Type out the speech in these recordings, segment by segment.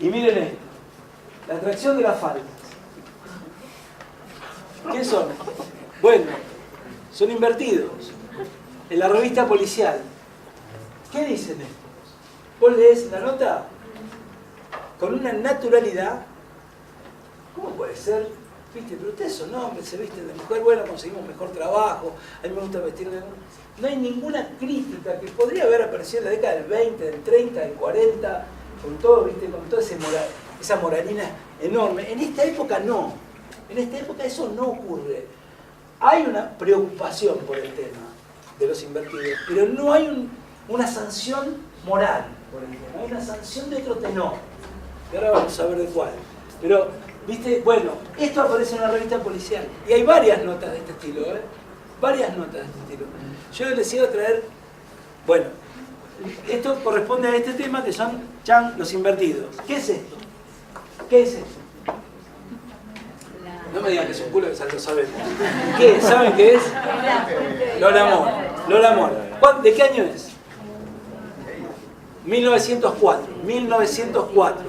Y miren esto, la atracción de las faldas. ¿Qué son? Bueno, son invertidos. En la revista policial. ¿Qué dicen estos? Vos lees la nota con una naturalidad. ¿Cómo puede ser? ¿Viste? Pero ustedes son hombres, se visten de mujer, bueno, conseguimos mejor trabajo, a mí me gusta vestir de mujer. No hay ninguna crítica que podría haber aparecido en la década del 20, del 30, del 40, con todo, ¿viste? Con toda esa moralina enorme. En esta época no. En esta época eso no ocurre. Hay una preocupación por el tema de los invertidos, pero no hay una sanción moral por el tema, hay una sanción de otro tenor. Y ahora vamos a ver de cuál. Pero, ¿viste? Bueno, esto aparece en una revista policial. Y hay varias notas de este estilo, ¿eh? Varias notas de este estilo. Yo les iba a traer, bueno, esto corresponde a este tema que son los invertidos. ¿Qué es esto? ¿Qué es esto? No me digan que es un culo, que lo sabemos. ¿Qué? ¿Saben qué es? Lola Mora. Lola Mora. ¿De qué año es? 1904. 1904.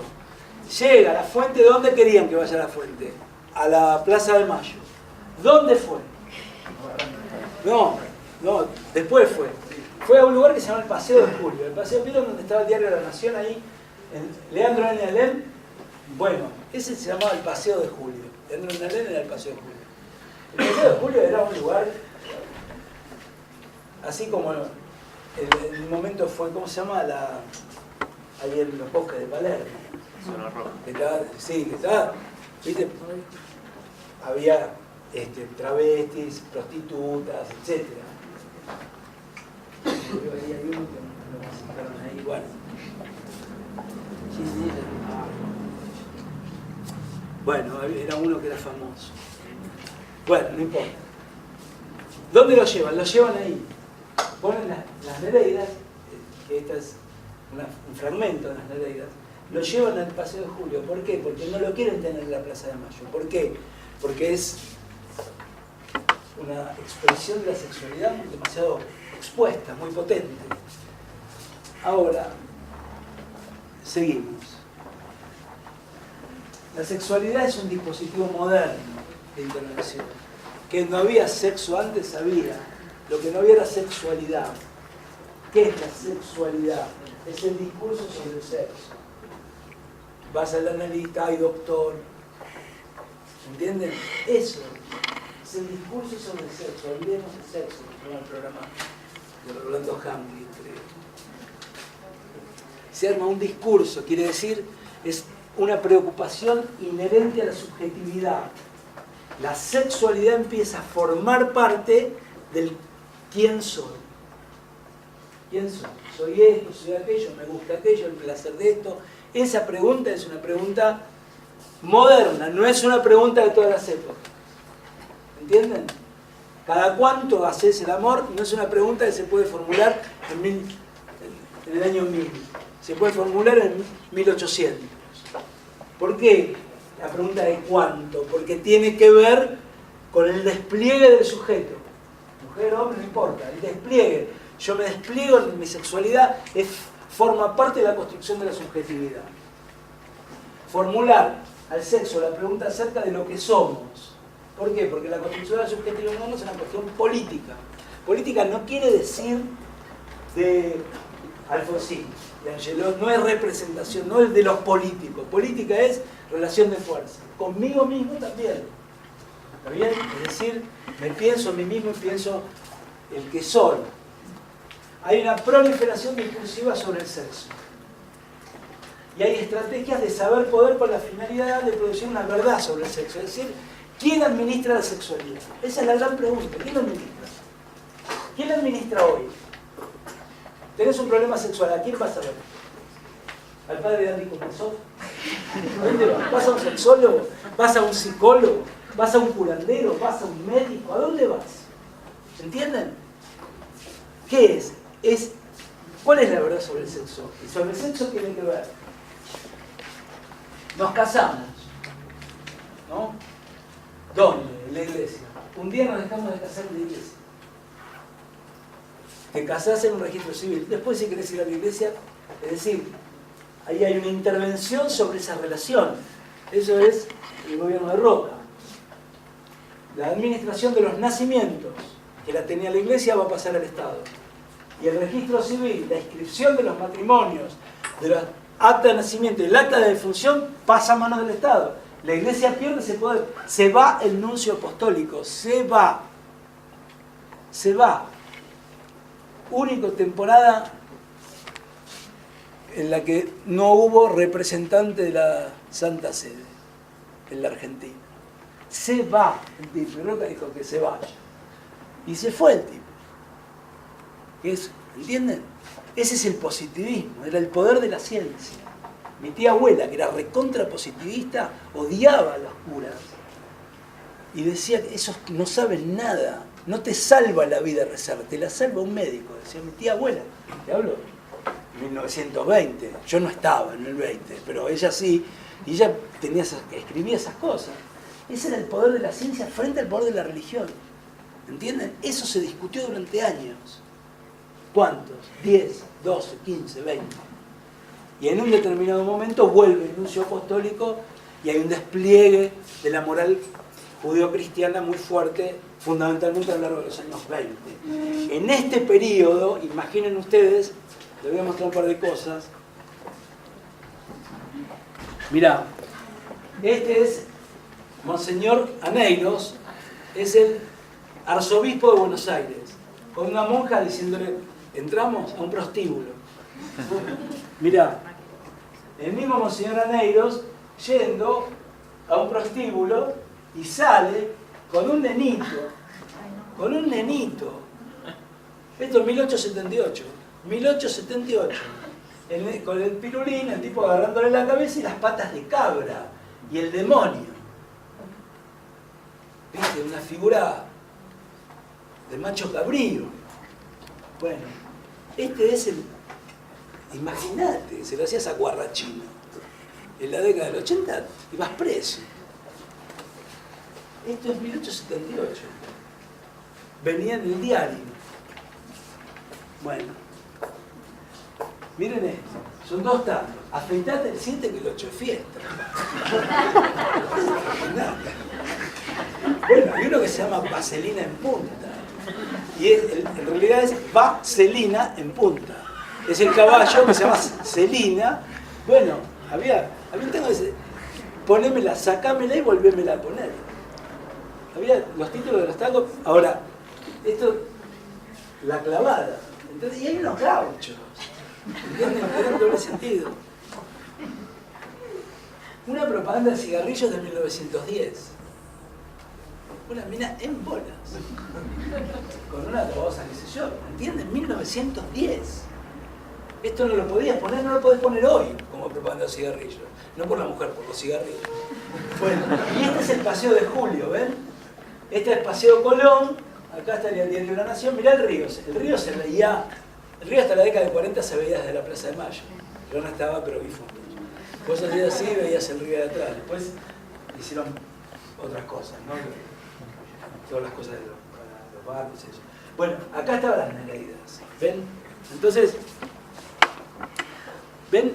Llega a la fuente. ¿Dónde querían que vaya la fuente? A la Plaza de Mayo. ¿Dónde fue? No, después fue. Fue a un lugar que se llama el Paseo de Julio. El Paseo de Julio, donde estaba el diario de la Nación, ahí, en Leandro N. Alem. Bueno, ese se llamaba el Paseo de Julio. Leandro N. Alem era el Paseo de Julio. El Paseo de Julio era un lugar, así como en el momento fue, ¿cómo se llama? Ahí en los bosques de Palermo. Zona roja. Sí, que estaba, ¿viste? Había travestis, prostitutas, etc. Ahí hay uno que lo sacaron ahí, bueno. Bueno, era uno que era famoso. Bueno, no importa. ¿Dónde lo llevan? Lo llevan ahí. Ponen las Nereidas, que esta es un fragmento de las Nereidas, lo llevan al Paseo de Julio. ¿Por qué? Porque no lo quieren tener en la Plaza de Mayo. ¿Por qué? Porque es una expresión de la sexualidad demasiado expuesta, muy potente. Ahora, seguimos. La sexualidad es un dispositivo moderno de intervención. Que no había sexo antes, había. Lo que no había era sexualidad. ¿Qué es la sexualidad? Es el discurso sobre el sexo. Vas al analista, hay doctor. ¿Entienden? Eso es el discurso sobre el sexo. Olvidemos el sexo, como el programa de Rolando Hamlin, creo. Se arma un discurso, quiere decir, es una preocupación inherente a la subjetividad. La sexualidad empieza a formar parte del quién soy. ¿Quién soy? Soy esto, soy aquello, me gusta aquello, el placer de esto. Esa pregunta es una pregunta moderna, no es una pregunta de todas las épocas. ¿Entienden? ¿Cada cuánto haces el amor? No es una pregunta que se puede formular en el año 1000. Se puede formular en 1800. ¿Por qué? La pregunta de cuánto. Porque tiene que ver con el despliegue del sujeto. Mujer o hombre, no importa. El despliegue. Yo me despliego en mi sexualidad, forma parte de la construcción de la subjetividad. Formular al sexo la pregunta acerca de lo que somos. ¿Por qué? Porque la construcción de la subjetividad humana es una cuestión política. Política no quiere decir de Alfonsín, de Angelou, no es representación, no es de los políticos. Política es relación de fuerza. Conmigo mismo también. ¿Está bien? Es decir, me pienso a mí mismo y pienso el que soy. Hay una proliferación discursiva sobre el sexo. Y hay estrategias de saber poder con la finalidad de producir una verdad sobre el sexo. Es decir, ¿quién administra la sexualidad? Esa es la gran pregunta. ¿Quién la administra? ¿Quién la administra hoy? Tenés un problema sexual, ¿a quién vas a ver? ¿Al padre de Andy Kuznetsov? ¿A dónde vas? ¿Vas a un sexólogo? ¿Vas a un psicólogo? ¿Vas a un curandero? ¿Vas a un médico? ¿A dónde vas? ¿Entienden? ¿Qué es? ¿Cuál es la verdad sobre el sexo? Y sobre el sexo tiene que ver. Nos casamos, ¿no? ¿Dónde? En la iglesia. Un día nos dejamos de casar en la iglesia. Te casás en un registro civil. Después, si querés ir a la iglesia, es decir, ahí hay una intervención sobre esa relación. Eso es el gobierno de Roca. La administración de los nacimientos, que la tenía la Iglesia, va a pasar al Estado. Y el registro civil, la inscripción de los matrimonios, de los acta de nacimiento y el acta de defunción, pasa a manos del Estado. La Iglesia pierde ese poder. Se va el nuncio apostólico, se va. Se va. Única temporada en la que no hubo representante de la Santa Sede en la Argentina. Se va el tipo. Roca dijo que se vaya. Y se fue el tipo. ¿Entienden? Ese es el positivismo, era el poder de la ciencia. Mi tía abuela, que era recontra positivista, odiaba a los curas. Y decía que esos no saben nada. No te salva la vida rezar, te la salva un médico. Decía mi tía abuela. Te hablo 1920. Yo no estaba en el 20, pero ella sí. Y ella escribía esas cosas. Ese era el poder de la ciencia frente al poder de la religión. ¿Entienden? Eso se discutió durante años. ¿Cuántos? 10, 12, 15, 20. Y en un determinado momento vuelve el nuncio apostólico y hay un despliegue de la moral judeo-cristiana muy fuerte, fundamentalmente a lo largo de los años 20. En este periodo, imaginen ustedes, les voy a mostrar un par de cosas. Mirá, este es Monseñor Aneiros, es el arzobispo de Buenos Aires, con una monja diciéndole, entramos a un prostíbulo. Mirá, el mismo Monseñor Aneiros yendo a un prostíbulo y sale con un nenito. Esto es 1878. 1878. Con el pirulín, el tipo agarrándole la cabeza y las patas de cabra. Y el demonio. ¿Viste? Una figura de macho cabrío. Bueno, este es el... Imagínate, se lo hacías a Guarrachino. En la década del 80 ibas preso. Esto es 1878. Venía en el diario. Bueno. Miren esto. Son dos tantos. Afeitate el 7 que el 8 es fiesta. Bueno, hay uno que se llama Vaselina en punta. Y en realidad es Vaselina en punta. Es el caballo que se llama Celina. Bueno, había un tema que dice, ponémela, sacámela y volvémela a poner. Había los títulos de los tangos. Ahora, esto, la clavada. Entonces, y hay unos gauchos. ¿Entienden? Tiene doble sentido. Una propaganda de cigarrillos de 1910. Una mina en bolas. Con una cosa, qué sé yo. ¿Entienden? 1910. Esto no lo podías poner, no lo podés poner hoy como propaganda de cigarrillos. No por la mujer, por los cigarrillos. Bueno, y este es el Paseo de Julio, ¿ven? Este es el Paseo Colón. Acá estaría el Diario de la Nación. Mirá el río. El río se veía... El río hasta la década de 40 se veía desde la Plaza de Mayo. Yo no estaba, pero vi fotos. Vos hacías así y veías el río de atrás. Después hicieron otras cosas, ¿no? Todas las cosas de los barcos y eso. Bueno, acá estaban las Nereidas. ¿Ven? Entonces, ¿ven?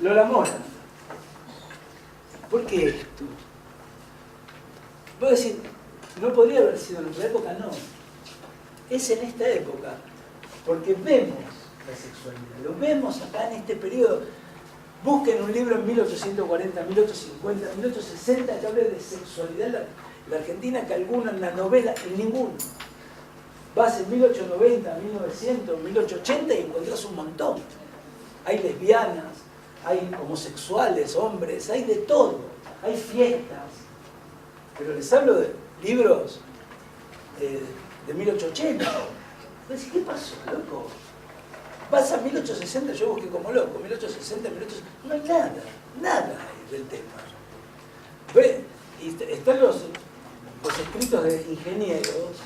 Lola Mora. ¿Por qué esto? Voy a decir, no podría haber sido en otra época, no. Es en esta época. Porque vemos la sexualidad, lo vemos acá en este periodo. Busquen un libro en 1840, 1850, 1860 que hable de sexualidad en la Argentina, que alguno en la novela, en ninguno. Vas en 1890, 1900, 1880 y encontrás un montón. Hay lesbianas, hay homosexuales, hombres, hay de todo. Hay fiestas. Pero les hablo de libros de 1880. Entonces, ¿qué pasó, loco? Vas a 1860, yo busqué como loco, 1860, 1860, no hay nada del tema. ¿Ve? Y están los escritos de ingenieros,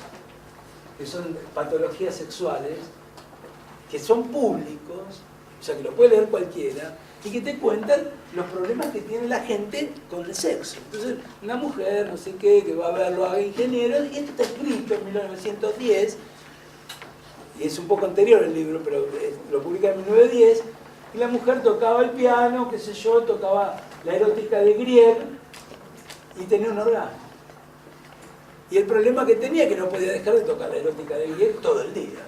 que son patologías sexuales, que son públicos, o sea que lo puede leer cualquiera, y que te cuentan los problemas que tiene la gente con el sexo. Entonces, una mujer, no sé qué, que va a verlo a ingenieros, y esto está escrito en 1910, y es un poco anterior el libro, pero lo publica en 1910, y la mujer tocaba el piano, qué sé yo, tocaba la erótica de Grieg y tenía un orgasmo. Y el problema que tenía es que no podía dejar de tocar la erótica de Grieg todo el día.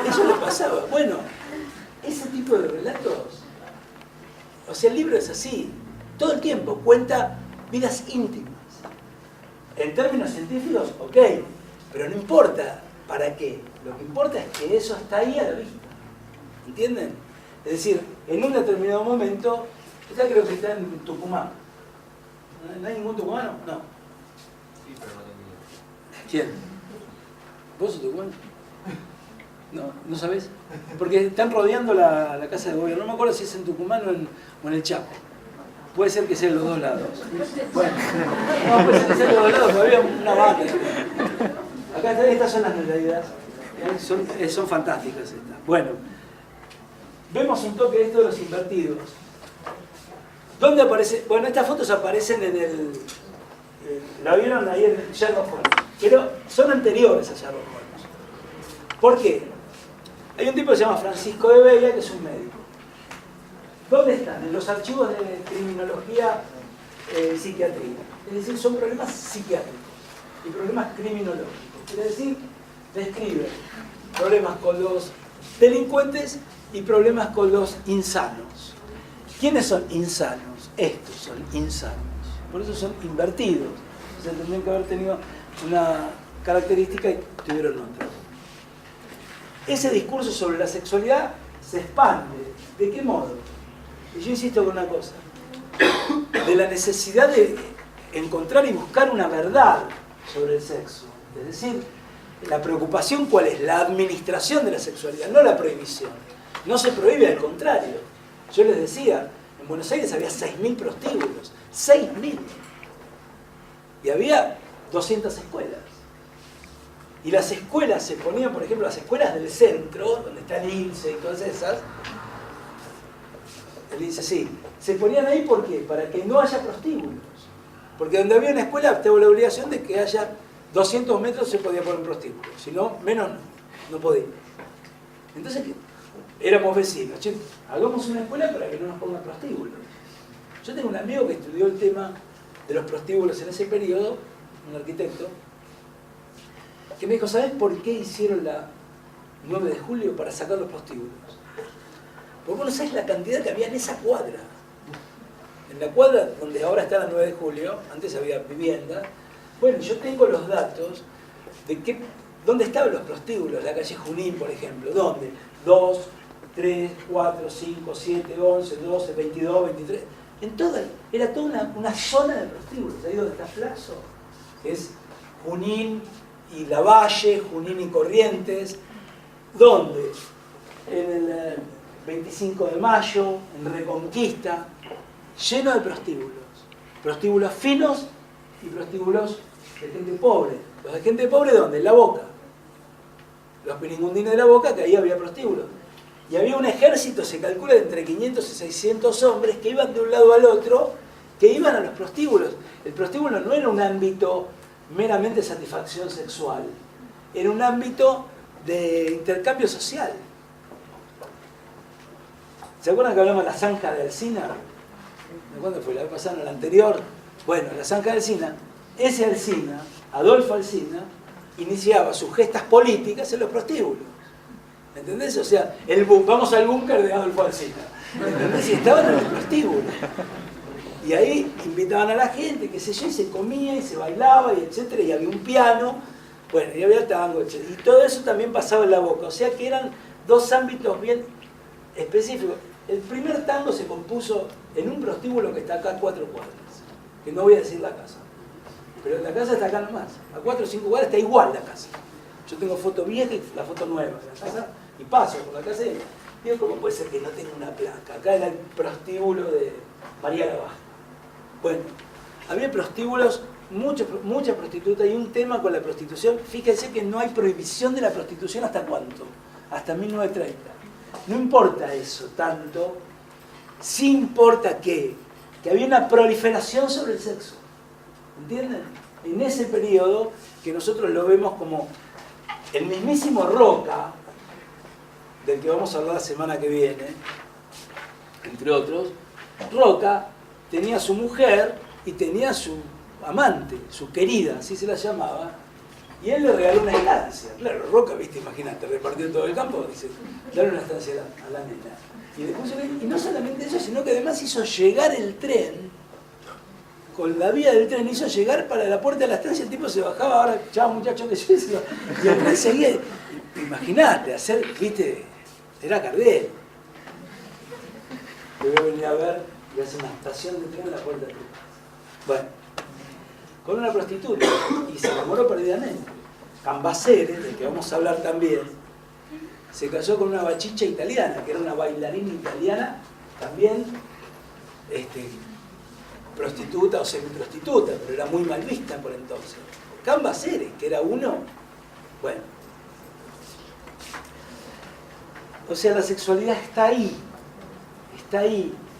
Eso le pasaba. Bueno, ese tipo de relatos, o sea, el libro es así, todo el tiempo cuenta vidas íntimas. En términos científicos, ok, pero no importa para qué. Lo que importa es que eso está ahí a la vista. ¿Entienden? Es decir, en un determinado momento, esta creo que está en Tucumán. ¿No hay ningún tucumano? No. Sí, pero no tengo idea. ¿Quién? ¿Vos sos tucumano? No, ¿no sabés? Porque están rodeando la casa de gobierno. No me acuerdo si es en Tucumán o en el Chaco. Puede ser que sea en los dos lados. Bueno, no, puede ser que sea en los dos lados, todavía una banda. Acá estas son las realidades. Son fantásticas estas. Bueno, vemos un toque de esto de los invertidos. ¿Dónde aparece? Bueno, estas fotos aparecen en el... la vieron ahí en Sherlock Holmes. Pero son anteriores a Sherlock Holmes. ¿Por qué? Hay un tipo que se llama Francisco de Vega, que es un médico. ¿Dónde están? En los archivos de criminología y psiquiatría. Es decir, son problemas psiquiátricos y problemas criminológicos. Quiere decir, describe problemas con los delincuentes y problemas con los insanos. ¿Quiénes son insanos? Estos son insanos. Por eso son invertidos. O sea, tendrían que haber tenido una característica y tuvieron otra. Ese discurso sobre la sexualidad se expande. ¿De qué modo? Y yo insisto con una cosa. De la necesidad de encontrar y buscar una verdad sobre el sexo. Es decir, la preocupación ¿cuál es? La administración de la sexualidad, no la prohibición. No se prohíbe, al contrario. Yo les decía, en Buenos Aires había 6.000 prostíbulos. 6.000. Y había 200 escuelas. Y las escuelas se ponían, por ejemplo, las escuelas del centro, donde está el INSE y todas esas, el INSE sí, se ponían ahí ¿por qué? Para que no haya prostíbulos. Porque donde había una escuela tengo la obligación de que haya 200 metros se podía poner un prostíbulo. Si no, menos no podía. Entonces, éramos vecinos. Che, hagamos una escuela para que no nos pongan prostíbulos. Yo tengo un amigo que estudió el tema de los prostíbulos en ese periodo, un arquitecto, que me dijo, ¿sabes por qué hicieron la 9 de julio para sacar los prostíbulos? Porque vos no sabés la cantidad que había en esa cuadra. En la cuadra donde ahora está la 9 de julio, antes había vivienda. Bueno, yo tengo los datos de dónde estaban los prostíbulos, la calle Junín, por ejemplo. ¿Dónde? 2, 3, 4, 5, 7, 11, 12, 22, 23. En toda, era toda una zona de prostíbulos. Ahí donde está Flaxo, que es Junín y Lavalle, Junín y Corrientes. ¿Dónde? En el 25 de mayo, en Reconquista, lleno de prostíbulos. Prostíbulos finos y prostíbulos de gente pobre. Los de gente pobre, ¿dónde? En La Boca. Los peningundines de La Boca, que ahí había prostíbulos. Y había un ejército, se calcula, de entre 500 y 600 hombres que iban de un lado al otro, que iban a los prostíbulos. El prostíbulo no era un ámbito meramente satisfacción sexual, era un ámbito de intercambio social. ¿Se acuerdan que hablamos de la zanja de Alsina? ¿Cuándo fue? ¿La vez pasada? ¿La anterior? Bueno, la zanja de Alsina. Ese Alsina, Adolfo Alsina, iniciaba sus gestas políticas en los prostíbulos. ¿Entendés? O sea, vamos al búnker de Adolfo Alsina. ¿Entendés? Y estaban en el prostíbulo. Y ahí invitaban a la gente, qué sé yo, y se comía y se bailaba, y etcétera, y había un piano, bueno, y había tango, etcétera. Y todo eso también pasaba en La Boca. O sea que eran dos ámbitos bien específicos. El primer tango se compuso en un prostíbulo que está acá a 4 cuadras, que no voy a decir la casa. Pero la casa está acá nomás. A 4 o 5 cuadras está igual la casa. Yo tengo foto vieja y la foto nueva de la casa, y paso por la casa y digo, ¿cómo puede ser que no tenga una placa? Acá era el prostíbulo de María Lavaja. Bueno, había prostíbulos, mucha prostituta, y un tema con la prostitución. Fíjense que no hay prohibición de la prostitución ¿hasta cuánto? Hasta 1930. No importa eso tanto, sí importa que había una proliferación sobre el sexo. ¿Entienden? En ese periodo, que nosotros lo vemos como el mismísimo Roca, del que vamos a hablar la semana que viene, entre otros, Roca tenía su mujer y tenía su amante, su querida, así se la llamaba, y él le regaló una estancia. Claro, Roca, viste, imagínate, repartió todo el campo, dice, dale una estancia a la nena. Y no solamente eso, sino que además hizo llegar el tren, con la vía del tren hizo llegar para la puerta de la estancia, el tipo se bajaba, ahora, chao muchachos, que yo, y el tren seguía. Imagínate, hacer, viste, era Cardel. Te voy a venir a ver y hace una estación de tren en la puerta de tu casa. Bueno, con una prostituta, y se enamoró perdidamente. Cambaceres, del que vamos a hablar también, se casó con una bachicha italiana, que era una bailarina italiana, también prostituta o semiprostituta, pero era muy mal vista por entonces. Cambaceres, que era uno, bueno. O sea, la sexualidad está ahí,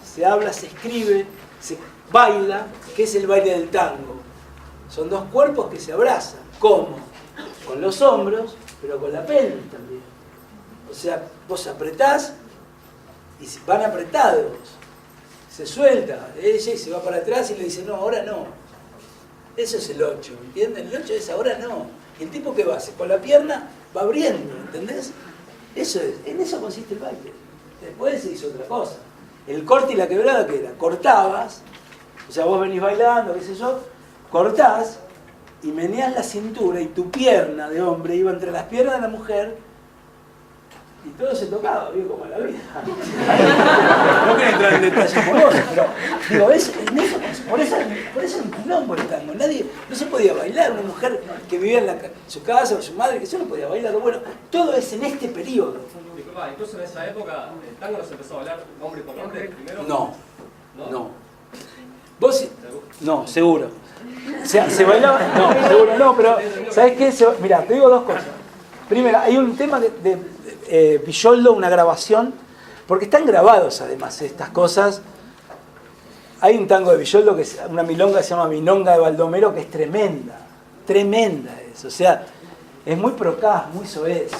se habla, se escribe, se baila, que es el baile del tango. Son dos cuerpos que se abrazan. ¿Cómo? Con los hombros, pero con la pelvis también. O sea, vos apretás y van apretados. Se suelta ella y se va para atrás y le dice, no, ahora no. Eso es el 8, ¿entienden? El 8 es ahora no. Y el tipo que va, con la pierna va abriendo, ¿entendés? Eso es, en eso consiste el baile. Después se hizo otra cosa. El corte y la quebrada, ¿qué era? Cortabas, o sea, vos venís bailando, qué sé yo, cortás y meneás la cintura y tu pierna de hombre iba entre las piernas de la mujer y todo se tocaba, bien como en la vida. No quiero entrar en detalles amorosos, pero digo, por eso es un quilombo el tango. No se podía bailar. Una mujer que vivía en su casa o su madre, que yo no podía bailar. Bueno, todo es en este periodo. Disculpa, incluso en esa época el tango no se empezó a bailar hombre con hombre primero. No. ¿Vos? No, seguro. O sea, se bailaba. No, seguro no, pero ¿sabés qué? Mirá, te digo dos cosas. Primero, hay un tema de Villoldo, una grabación, porque están grabados además estas cosas. Hay un tango de Villoldo, que es una milonga que se llama Milonga de Baldomero, que es tremenda es. O sea, es muy procaz, muy soez.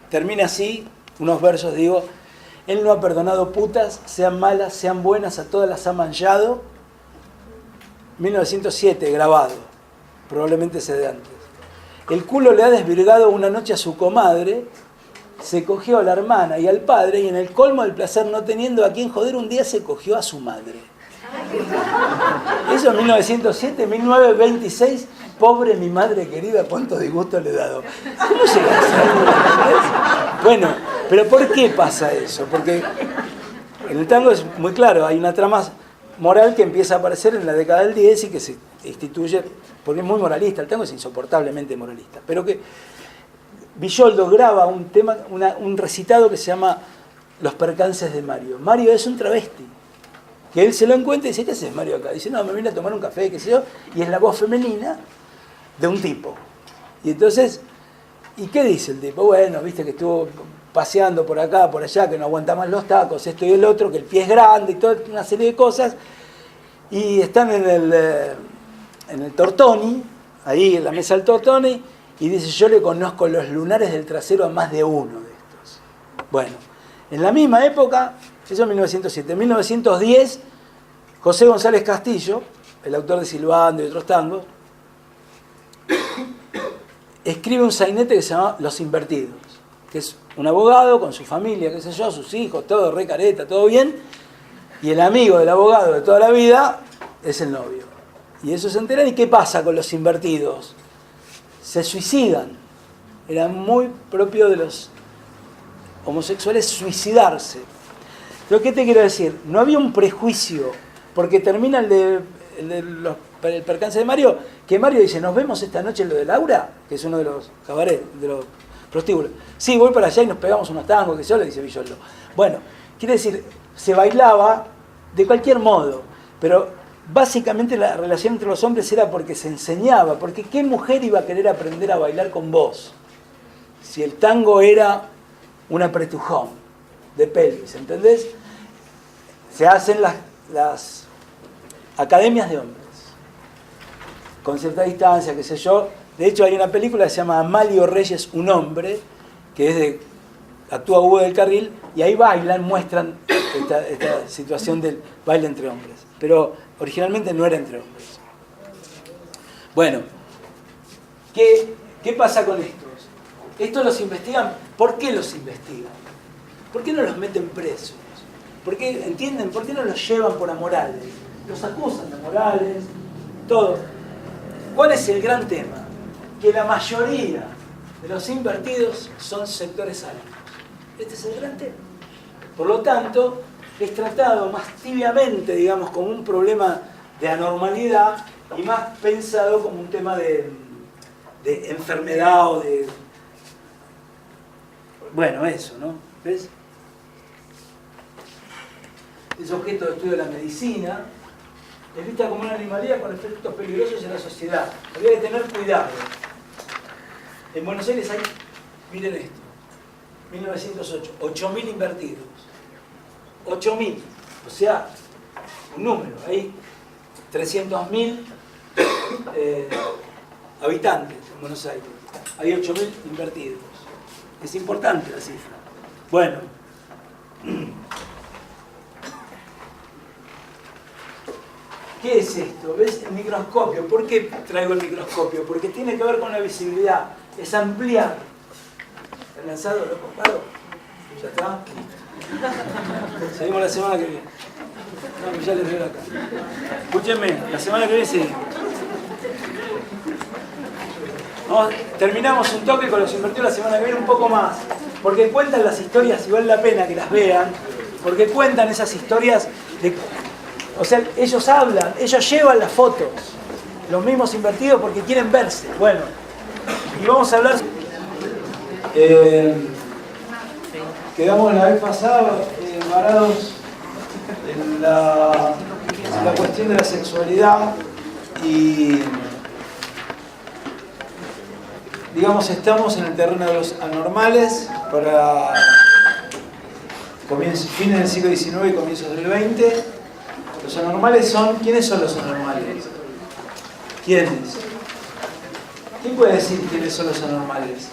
Termina así, unos versos, digo, él no ha perdonado putas, sean malas, sean buenas, a todas las ha manchado. 1907, grabado, probablemente sea de antes. El culo le ha desvirgado una noche a su comadre, se cogió a la hermana y al padre, y en el colmo del placer no teniendo a quien joder, un día se cogió a su madre. Eso en 1907, 1926, pobre mi madre querida, cuánto disgusto le he dado. ¿Cómo llega a ser? Bueno, pero ¿por qué pasa eso? Porque en el tango es muy claro, hay una trama moral que empieza a aparecer en la década del 10 y que se instituye, porque es muy moralista, el tango es insoportablemente moralista, pero que Villoldo graba un tema, un recitado que se llama Los percances de Mario. Mario es un travesti, que él se lo encuentra y dice, ¿qué haces Mario acá? Dice, no, me vine a tomar un café, qué sé yo, y es la voz femenina de un tipo. Y entonces, ¿y qué dice el tipo? Bueno, viste que estuvo paseando por acá, por allá, que no aguanta más los tacos, esto y el otro, que el pie es grande y toda una serie de cosas, y están en el Tortoni, ahí en la mesa del Tortoni, y dice, yo le conozco los lunares del trasero a más de uno de estos. Bueno, en la misma época, eso en 1907, en 1910, José González Castillo, el autor de Silbando y otros tangos, escribe un sainete que se llama Los Invertidos, que es un abogado con su familia, qué sé yo, sus hijos, todo re careta, todo bien, y el amigo del abogado de toda la vida es el novio. Y eso se enteran, ¿y qué pasa con los invertidos? Se suicidan. Era muy propio de los homosexuales suicidarse. Pero ¿qué te quiero decir? No había un prejuicio, porque termina el percance de Mario, que Mario dice, nos vemos esta noche en lo de Laura, que es uno de los cabarets, de los prostíbulos. Sí, voy para allá y nos pegamos unos tangos, que yo le dice Villoldo. Bueno, quiere decir, se bailaba de cualquier modo, pero básicamente la relación entre los hombres era porque se enseñaba, porque ¿qué mujer iba a querer aprender a bailar con vos? Si el tango era un apretujón de pelvis, ¿entendés? Se hacen las academias de hombres, con cierta distancia, qué sé yo. De hecho hay una película que se llama Amalio Reyes, un hombre, que es actúa Hugo del Carril, y ahí bailan, muestran esta situación del baile entre hombres. Pero originalmente no era entre hombres. Bueno, ¿qué pasa con estos? Estos los investigan. ¿Por qué los investigan? ¿Por qué no los meten presos? ¿Por qué, entienden? ¿Por qué no los llevan por amorales? Los acusan de amorales, todo. ¿Cuál es el gran tema? Que la mayoría de los invertidos son sectores altos. Este es el gran tema. Por lo tanto, es tratado más tibiamente, digamos, como un problema de anormalidad y más pensado como un tema de enfermedad o de... Bueno, eso, ¿no? ¿Ves? Es objeto de estudio de la medicina. Es vista como una animalidad con efectos peligrosos en la sociedad. Habría que tener cuidado. En Buenos Aires hay, miren esto, 1908, 8.000 invertidos. 8.000, o sea, un número. Hay 300.000 habitantes en Buenos Aires. Hay 8.000 invertidos. Es importante la cifra. Bueno. ¿Qué es esto? ¿Ves? El microscopio. ¿Por qué traigo el microscopio? Porque tiene que ver con la visibilidad. Es ampliar. ¿El lanzado lo he comprado? ¿Ya está? Seguimos la semana que viene. No, ya les veo acá. Escúchenme, la semana que viene seguimos. Terminamos un toque con los invertidos la semana que viene un poco más. Porque cuentan las historias y vale la pena que las vean. Porque cuentan esas historias de... O sea, ellos hablan, ellos llevan las fotos, los mismos invertidos porque quieren verse. Bueno, y vamos a hablar... quedamos la vez pasada varados en la cuestión de la sexualidad y, digamos, estamos en el terreno de los anormales para fines del siglo XIX y comienzos del XX. Los anormales son... ¿Quiénes son los anormales? ¿Quiénes? ¿Quién puede decir quiénes son los anormales?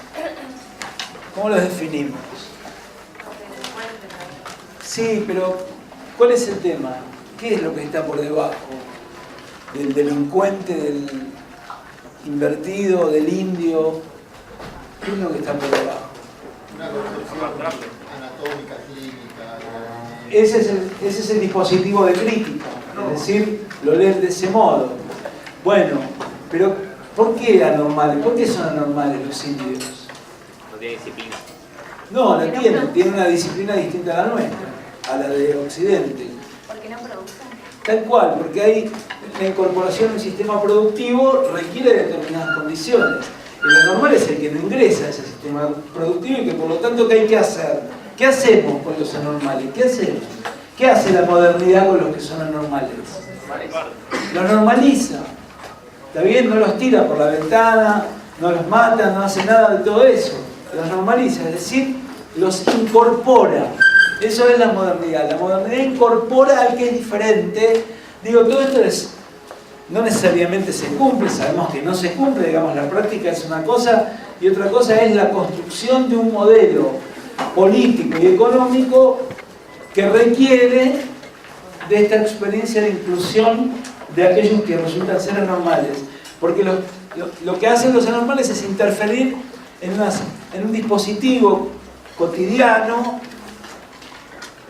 ¿Cómo los definimos? Sí, pero ¿cuál es el tema? ¿Qué es lo que está por debajo? ¿Del delincuente, del invertido, del indio? ¿Qué es lo que está por debajo? Una concepción anatómica, clínica. Ese es el dispositivo de crítica, es decir, lo leen de ese modo. Bueno, pero ¿por qué anormales? ¿Por qué son anormales los indios? No tiene disciplina. No, la tienen una disciplina distinta a la nuestra, a la de Occidente. ¿Por qué no producen? Tal cual, porque hay la incorporación a un sistema productivo requiere determinadas condiciones. El anormal es el que no ingresa a ese sistema productivo y que por lo tanto, ¿qué hay que hacer? ¿Qué hacemos con los anormales? ¿Qué hacemos? ¿Qué hace la modernidad con los que son anormales? Los normaliza. ¿Está bien? No los tira por la ventana, no los mata, no hace nada de todo eso. Los normaliza, es decir, los incorpora. Eso es la modernidad. La modernidad incorpora al que es diferente. Digo, todo esto no necesariamente se cumple, sabemos que no se cumple, digamos, la práctica es una cosa y otra cosa es la construcción de un modelo político y económico que requiere de esta experiencia de inclusión de aquellos que resultan ser anormales. Porque lo que hacen los anormales es interferir en un dispositivo cotidiano,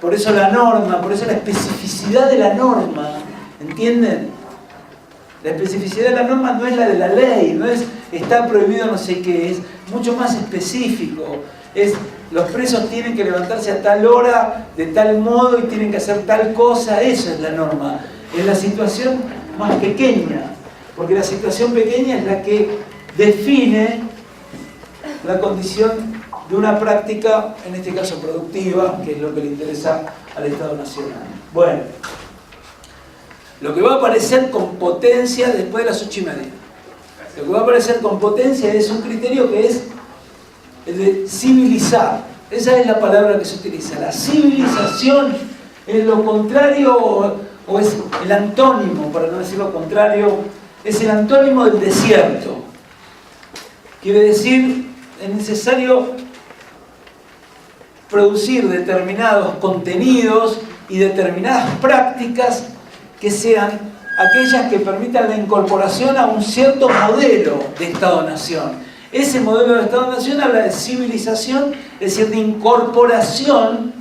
por eso la norma, por eso la especificidad de la norma, ¿entienden? La especificidad de la norma no es la de la ley, no es está prohibido no sé qué, es mucho más específico. Los presos tienen que levantarse a tal hora, de tal modo, y tienen que hacer tal cosa. Eso es la norma. Es la situación más pequeña, porque la situación pequeña es la que define la condición de una práctica, en este caso productiva, que es lo que le interesa al Estado Nacional. Bueno, lo que va a aparecer con potencia después de las 8:30. Lo que va a aparecer con potencia es un criterio que es el de civilizar. Esa es la palabra que se utiliza. La civilización es lo contrario o es el antónimo, para no decir lo contrario, es el antónimo del desierto. Quiere decir, es necesario producir determinados contenidos y determinadas prácticas que sean aquellas que permitan la incorporación a un cierto modelo de Estado-Nación. Ese modelo de Estado-Nación habla de civilización, es decir, de incorporación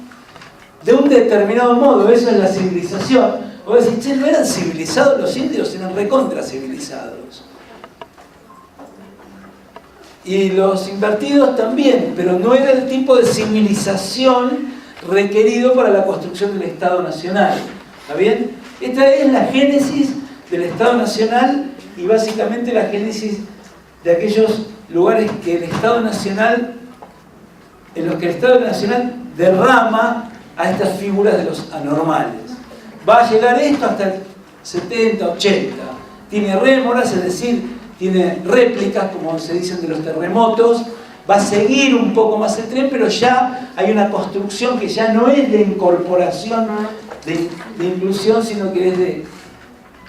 de un determinado modo. Eso es la civilización. Vos decís, che, ¿no eran civilizados los indios? Eran recontra civilizados. Y los invertidos también, pero no era el tipo de civilización requerido para la construcción del Estado Nacional. ¿Está bien? Esta es la génesis del Estado Nacional y básicamente la génesis de aquellos lugares que el Estado Nacional, en los que el Estado Nacional derrama a estas figuras de los anormales. Va a llegar esto hasta el 70, 80. Tiene rémoras, es decir, tiene réplicas, como se dicen, de los terremotos. Va a seguir un poco más el tren, pero ya hay una construcción que ya no es de incorporación, de inclusión, sino que es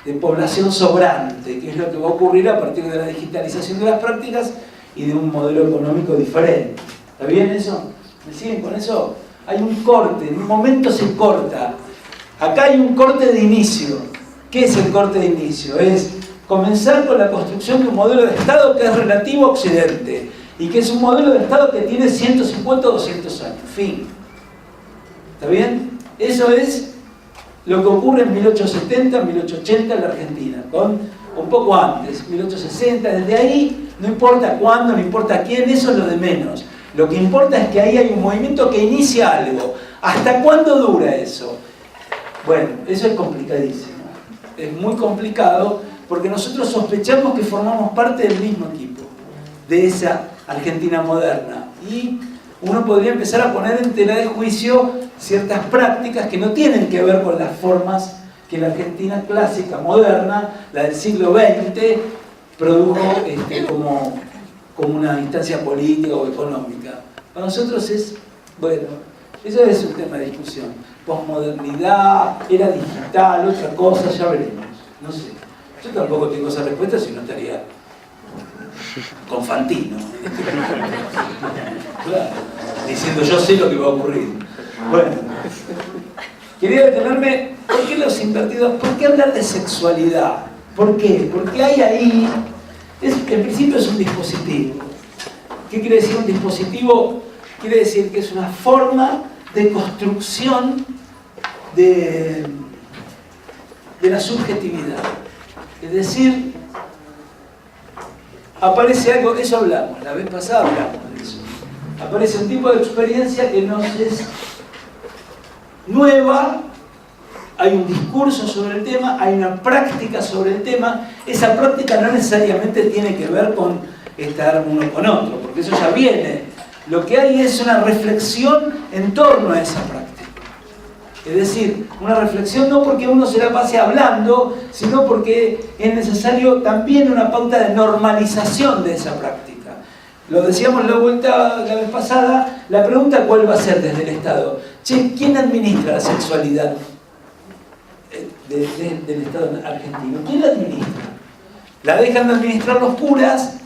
de población sobrante, que es lo que va a ocurrir a partir de la digitalización de las prácticas y de un modelo económico diferente. ¿Está bien eso? ¿Me siguen con eso? Hay un corte, en un momento se corta. Acá hay un corte de inicio. ¿Qué es el corte de inicio? Es comenzar con la construcción de un modelo de Estado que es relativo a Occidente y que es un modelo de Estado que tiene 150 o 200 años. Fin. ¿Está bien? Eso es lo que ocurre en 1870, 1880 en la Argentina, con un poco antes, 1860. Desde ahí, no importa cuándo, no importa quién, eso es lo de menos. Lo que importa es que ahí hay un movimiento que inicia algo. ¿Hasta cuándo dura eso? Bueno, eso es complicadísimo. Es muy complicado porque nosotros sospechamos que formamos parte del mismo equipo, de esa Argentina moderna. Y uno podría empezar a poner en tela de juicio ciertas prácticas que no tienen que ver con las formas que la Argentina clásica, moderna, la del siglo XX, produjo como una instancia política o económica. Para nosotros es, bueno, eso es un tema de discusión. Posmodernidad, era digital, otra cosa, ya veremos. No sé. Yo tampoco tengo esa respuesta, si no estaría con Fantino. Claro, diciendo yo sé lo que va a ocurrir. Bueno, quería detenerme. ¿Por qué los invertidos? ¿Por qué hablar de sexualidad? ¿Por qué? Porque hay ahí, en principio es un dispositivo. ¿Qué quiere decir un dispositivo? Quiere decir que es una forma de construcción de la subjetividad. Es decir, aparece algo, de eso hablamos, la vez pasada hablamos de eso. Aparece un tipo de experiencia que nos es nueva, hay un discurso sobre el tema, hay una práctica sobre el tema. Esa práctica no necesariamente tiene que ver con estar uno con otro, porque eso ya viene. Lo que hay es una reflexión en torno a esa práctica. Es decir, una reflexión no porque uno se la pase hablando, sino porque es necesario también una pauta de normalización de esa práctica. Lo decíamos la vez pasada, la pregunta ¿cuál va a ser desde el Estado? Che, ¿quién administra la sexualidad del Estado argentino? ¿Quién la administra? La dejan de administrar los curas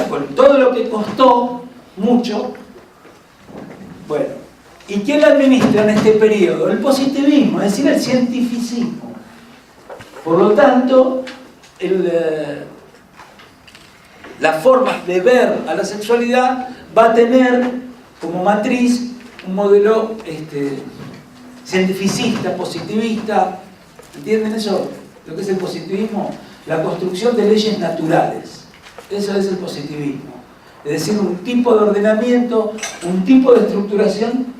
con todo lo que costó, mucho. Bueno. ¿Y quién la administra en este periodo? El positivismo, es decir, el cientificismo. Por lo tanto, la forma de ver a la sexualidad va a tener como matriz un modelo cientificista, positivista. ¿Entienden eso? Lo que es el positivismo, la construcción de leyes naturales. Eso es el positivismo. Es decir, un tipo de ordenamiento, un tipo de estructuración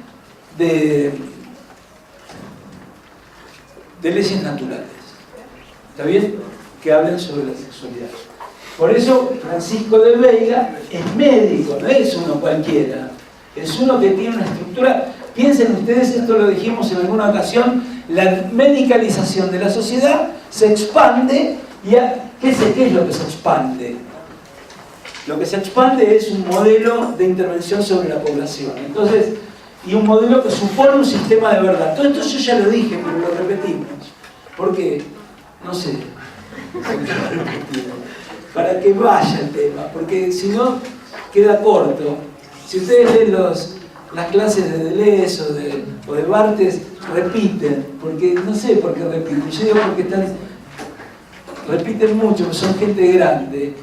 de leyes naturales. ¿Está bien? Que hablen sobre la sexualidad. Por eso Francisco de Veiga es médico, no es uno cualquiera. Es uno que tiene una estructura. Piensen ustedes, esto lo dijimos en alguna ocasión, la medicalización de la sociedad se expande y ¿qué es lo que se expande? Lo que se expande es un modelo de intervención sobre la población. Entonces, y un modelo que supone un sistema de verdad. Todo esto yo ya lo dije, pero lo repetimos. ¿Por qué? No sé. Para que vaya el tema, porque si no, queda corto. Si ustedes leen las clases de Deleuze o de Barthes repiten, porque no sé por qué repiten, yo digo porque repiten mucho, porque son gente grande,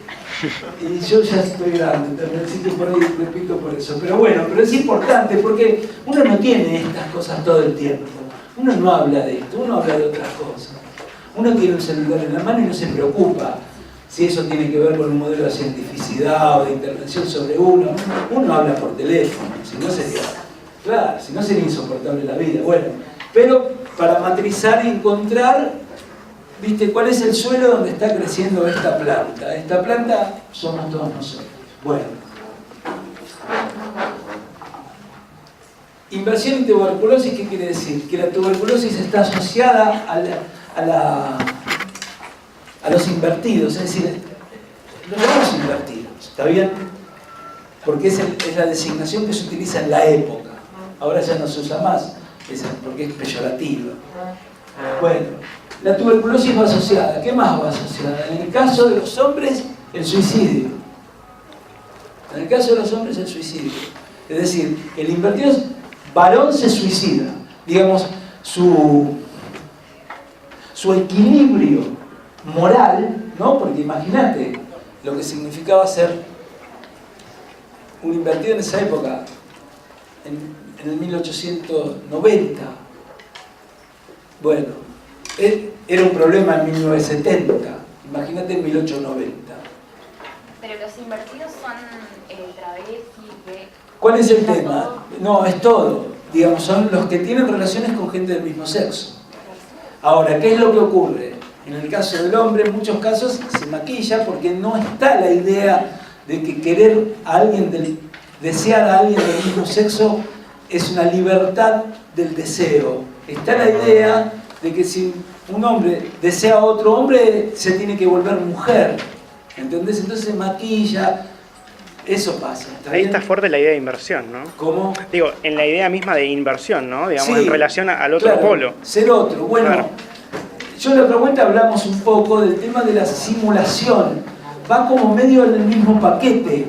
y yo ya estoy grande también, así que por ahí repito por eso. Pero bueno, pero es importante porque uno no tiene estas cosas todo el tiempo, uno no habla de esto, uno habla de otras cosas. Uno tiene un celular en la mano y no se preocupa si eso tiene que ver con un modelo de cientificidad o de intervención sobre uno. Uno habla por teléfono, si no sería, claro, si no sería insoportable la vida. Bueno, pero para matrizar y encontrar, ¿viste cuál es el suelo donde está creciendo esta planta? Esta planta somos todos nosotros. Bueno. Inversión y tuberculosis, ¿qué quiere decir? Que la tuberculosis está asociada a los invertidos, es decir, los llamamos invertidos, ¿está bien? Porque es la designación que se utiliza en la época. Ahora ya no se usa más, porque es peyorativa. Bueno, la tuberculosis va asociada. ¿Qué más va asociada? En el caso de los hombres, el suicidio. En el caso de los hombres, el suicidio. Es decir, el invertido varón se suicida. Digamos, su equilibrio moral, ¿no? Porque imagínate lo que significaba ser un invertido en esa época, en el 1890. Bueno, era un problema en 1970, imagínate en 1890. Pero los invertidos son travestis, ¿Cuál es el tema? No, es todo. Digamos, son los que tienen relaciones con gente del mismo sexo. Ahora, ¿qué es lo que ocurre? En el caso del hombre, en muchos casos se maquilla porque no está la idea de que querer a alguien, desear a alguien del mismo sexo es una libertad del deseo. Está la idea de que si un hombre desea a otro hombre, se tiene que volver mujer. ¿Entendés? Entonces se maquilla. Eso pasa. Ahí está fuerte la idea de inversión, ¿no? ¿Cómo? Digo, en la idea misma de inversión, ¿no? Digamos, Sí, en relación al otro claro, polo. Ser otro. Bueno, Claro. yo en la otra vuelta hablamos un poco del tema de la simulación. Va como medio en el mismo paquete.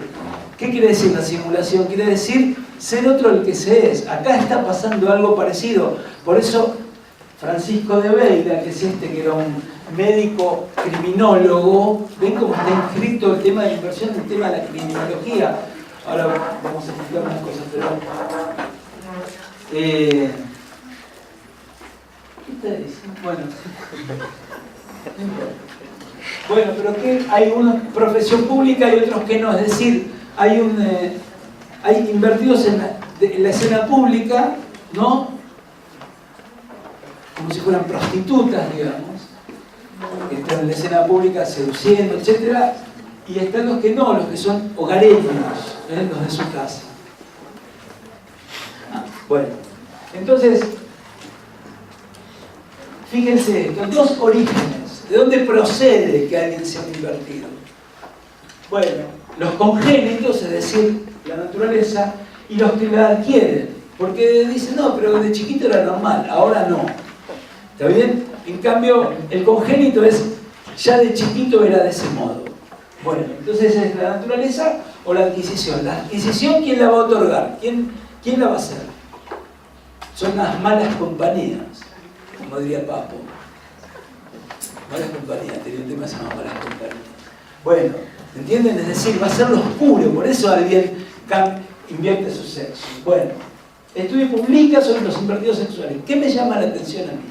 ¿Qué quiere decir la simulación? Quiere decir ser otro el que se es. Acá está pasando algo parecido. Por eso Francisco de Beira, que es que era un médico criminólogo, ven cómo está inscrito el tema de la inversión, el tema de la criminología. Ahora vamos a explicar unas cosas, pero... ¿qué está diciendo? Bueno, pero que hay una profesión pública y otros que no, es decir, hay invertidos en la escena pública, ¿no? Como si fueran prostitutas, digamos, que están en la escena pública seduciendo, etc. Y están los que no, los que son hogareños, los de su casa. Bueno, entonces, fíjense esto, dos orígenes. ¿De dónde procede que alguien sea un invertido? Bueno, los congénitos, es decir, la naturaleza, y los que la adquieren. Porque dicen, no, pero de chiquito era normal, ahora no. ¿Está bien? En cambio, el congénito es, ya de chiquito era de ese modo. Bueno, entonces es la naturaleza o la adquisición. La adquisición, ¿quién la va a otorgar? ¿Quién la va a hacer? Son las malas compañías, como diría Papo. Malas compañías, tenía un tema que se llama malas compañías. Bueno, ¿entienden? Es decir, va a ser lo oscuro, por eso alguien invierte su sexo. Bueno, estudio y publica sobre los invertidos sexuales. ¿Qué me llama la atención a mí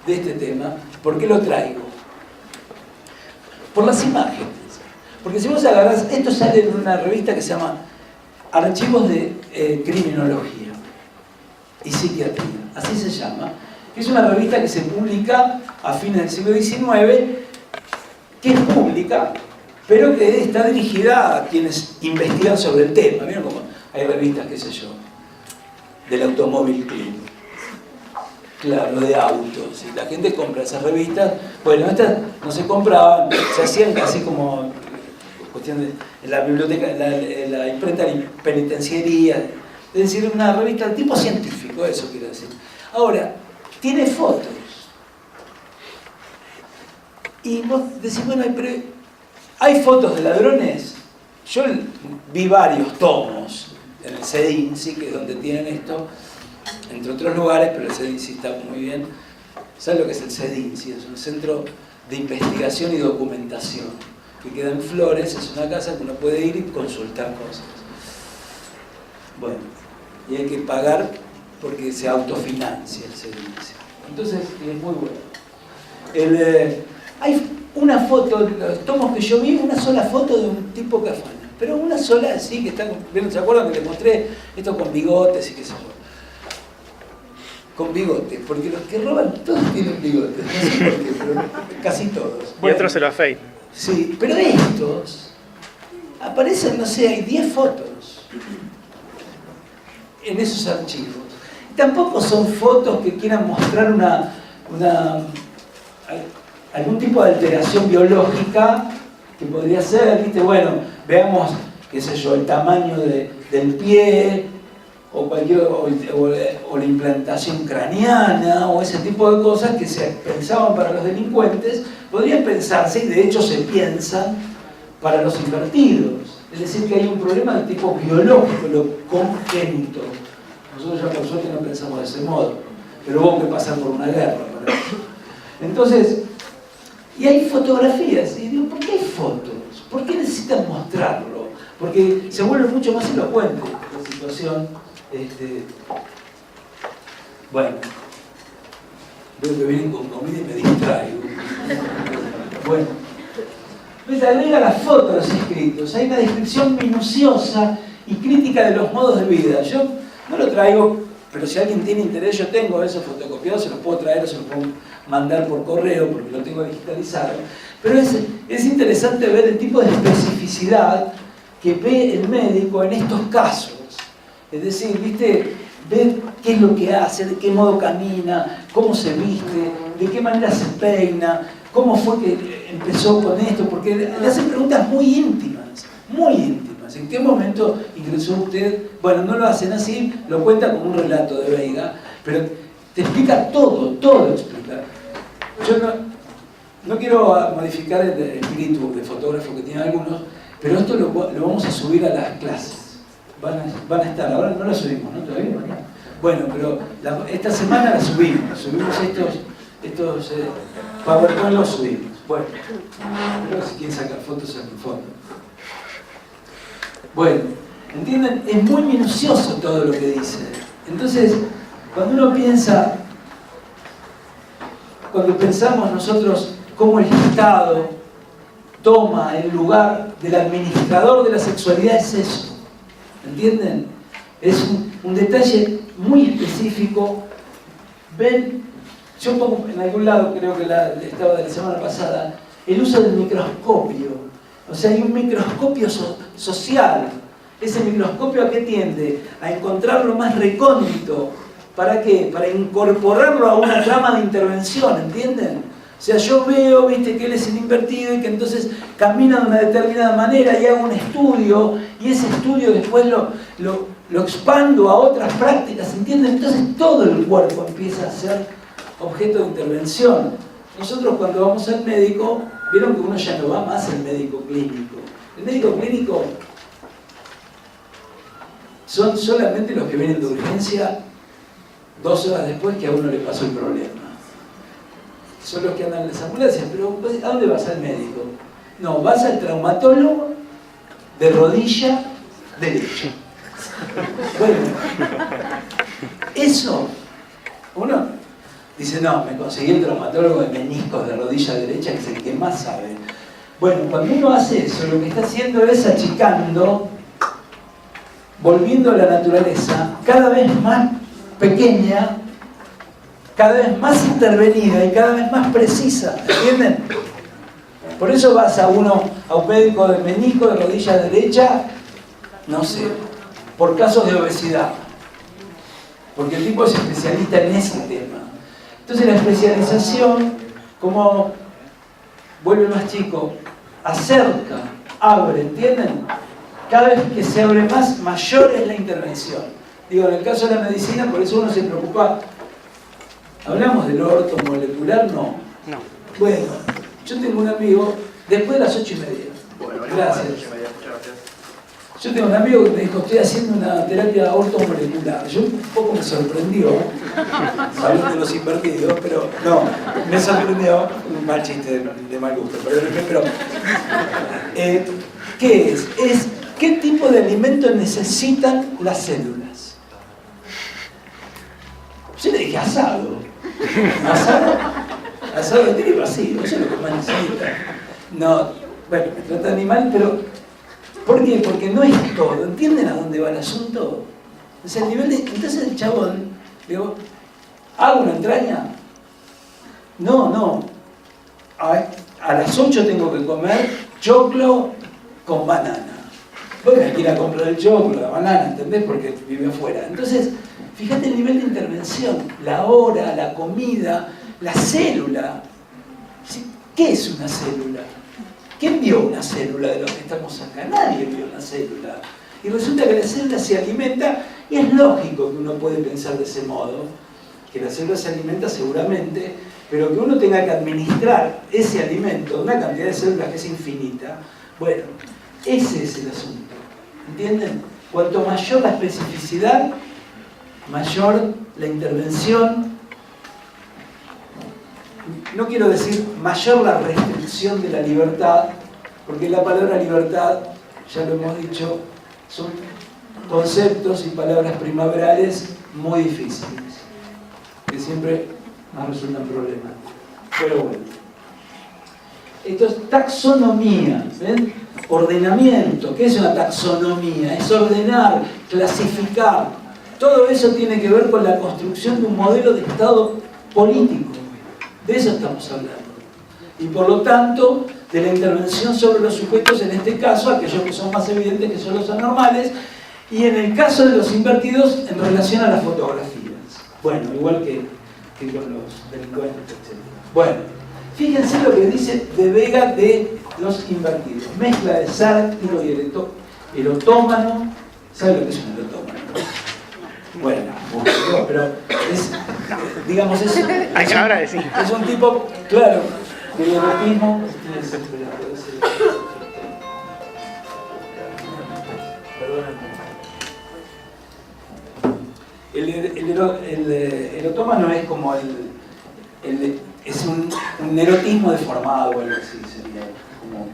de este tema? ¿Por qué lo traigo? Por las imágenes. Porque si vos agarrás, esto sale en una revista que se llama Archivos de Criminología y Psiquiatría, así se llama. Es una revista que se publica a fines del siglo XIX, que es pública, pero que está dirigida a quienes investigan sobre el tema. ¿Vieron cómo hay revistas, qué sé yo, del Automóvil Club? Claro, de autos. Y la gente compra esas revistas. Bueno, estas no se compraban, se hacían casi como cuestión de la biblioteca, la imprenta de penitenciaría. Es decir, una revista de tipo científico, eso quiero decir. Ahora, tiene fotos. Y vos decís, bueno, pero ¿hay fotos de ladrones? Yo vi varios tomos en el CEDINSI, que es donde tienen esto, entre otros lugares, pero el CEDINSI está muy bien. ¿Saben lo que es el CEDINSI? Es un centro de investigación y documentación que queda en Flores, es una casa que uno puede ir y consultar cosas. Bueno, y hay que pagar porque se autofinancia el CEDINSI. Entonces, es muy bueno. Hay una foto, los tomos que yo vi, una sola foto de un tipo que afana. Pero una sola así, que está, ¿se acuerdan que les mostré esto con bigotes y qué sé yo? Con bigotes, porque los que roban todos tienen bigotes, no sé por qué, pero casi todos. Y otros se lo afeitan. Sí, pero estos aparecen, no sé, hay 10 fotos en esos archivos. Tampoco son fotos que quieran mostrar algún tipo de alteración biológica que podría ser, ¿viste? Bueno, veamos, qué sé yo, el tamaño del pie, o la implantación craneana, o ese tipo de cosas que se pensaban para los delincuentes, podrían pensarse, y de hecho se piensan, para los invertidos. Es decir, que hay un problema de tipo biológico, lo congénito. Nosotros ya por suerte no pensamos de ese modo, pero hubo que pasar por una guerra para eso. Entonces, y hay fotografías, y digo, ¿por qué hay fotos? ¿Por qué necesitan mostrarlo? Porque se vuelve mucho más elocuente la situación. Bueno, veo que vienen con comida y me distraigo. Bueno, les agrega las fotos a los escritos. Hay una descripción minuciosa y crítica de los modos de vida. Yo no lo traigo, pero si alguien tiene interés, yo tengo eso fotocopiado, se los puedo traer o se los puedo mandar por correo porque lo tengo digitalizado. Pero es interesante ver el tipo de especificidad que ve el médico en estos casos. Es decir, ¿viste? Ver qué es lo que hace, de qué modo camina, cómo se viste, de qué manera se peina, cómo fue que empezó con esto, porque le hacen preguntas muy íntimas, muy íntimas. ¿En qué momento ingresó usted? Bueno, no lo hacen así, lo cuenta como un relato de Veiga, pero te explica todo, todo lo explica. Yo no quiero modificar el espíritu de fotógrafo que tienen algunos, pero esto lo vamos a subir a las clases. Van a estar, ahora no la subimos, ¿no? ¿Todavía no? Bueno, pero esta semana la subimos estos PowerPoint los subimos. Bueno, pero si quieren sacar fotos en el fondo. Bueno, ¿entienden? Es muy minucioso todo lo que dice. Entonces, cuando pensamos nosotros cómo el Estado toma el lugar del administrador de la sexualidad, es eso. ¿Entienden? Es un detalle muy específico. Ven, yo pongo en algún lado, creo que estaba de la semana pasada, el uso del microscopio. O sea, hay un microscopio social. Ese microscopio, ¿a qué tiende? A encontrar lo más recóndito. ¿Para qué? Para incorporarlo a una trama de intervención, ¿entienden? O sea, yo veo, viste, que él es el invertido y que entonces camina de una determinada manera y hago un estudio, y ese estudio después lo expando a otras prácticas, ¿entienden? Entonces todo el cuerpo empieza a ser objeto de intervención. Nosotros cuando vamos al médico, vieron que uno ya no va más al médico clínico. El médico clínico son solamente los que vienen de urgencia 2 horas después que a uno le pasó el problema. Son los que andan en las ambulancias, pero ¿a dónde vas al médico? No, vas al traumatólogo de rodilla derecha. Bueno, eso, uno dice, no, me conseguí el traumatólogo de meniscos de rodilla derecha, que es el que más sabe. Bueno, cuando uno hace eso, lo que está haciendo es achicando, volviendo a la naturaleza cada vez más pequeña, cada vez más intervenida y cada vez más precisa, ¿entienden? Por eso vas a un médico de menisco de rodilla derecha, no sé, por casos de obesidad, porque el tipo es especialista en ese tema. Entonces la especialización, como vuelve más chico, acerca, abre, ¿entienden? Cada vez que se abre más, mayor es la intervención. Digo, en el caso de la medicina, por eso uno se preocupa. ¿Hablamos del ortomolecular? No. No. Bueno, yo tengo un amigo, después de las 8:30. Bueno, Gracias. Muchas gracias. Yo tengo un amigo que me dijo, estoy haciendo una terapia ortomolecular. Yo un poco me sorprendió, sabiendo los invertidos, pero no, me sorprendió, un mal chiste de mal gusto, pero ¿qué es? Es qué tipo de alimento necesitan las células. Yo le dije asado. Asado de tripa, sí, eso es lo que más necesita. No, bueno, me trata de animal, pero ¿por qué? Porque no es todo. ¿Entienden a dónde va el asunto? O sea, el nivel de... Entonces el chabón, digo, ¿hago una entraña? No. A las 8 tengo que comer choclo con banana. Voy a ir a comprar el choclo, la banana, ¿entendés? Porque vive afuera. Entonces, fíjate el nivel de intervención. La hora, la comida, la célula. ¿Qué es una célula? ¿Quién vio una célula de los que estamos acá? Nadie vio una célula. Y resulta que la célula se alimenta, y es lógico que uno puede pensar de ese modo, que la célula se alimenta seguramente, pero que uno tenga que administrar ese alimento, una cantidad de células que es infinita. Bueno, ese es el asunto. ¿Entienden? Cuanto mayor la especificidad, mayor la intervención. No quiero decir mayor la restricción de la libertad, porque la palabra libertad, ya lo hemos dicho, son conceptos y palabras primaverales muy difíciles, que siempre nos resultan problemáticos. Pero bueno. Esto es taxonomía, ¿ven? Ordenamiento. ¿Qué es una taxonomía? Es ordenar, clasificar. Todo eso tiene que ver con la construcción de un modelo de Estado político. De eso estamos hablando. Y por lo tanto, de la intervención sobre los sujetos, en este caso, aquellos que son más evidentes, que son los anormales, y en el caso de los invertidos, en relación a las fotografías. Bueno, igual que con los delincuentes, etc. Bueno, fíjense lo que dice De Vega de los invertidos. Mezcla de sátiro y erotómano. ¿Sabe lo que es un erotómano? Bueno, pero es, digamos, es un tipo, claro, del erotismo. El erotómano es como es un erotismo deformado o algo así, sería como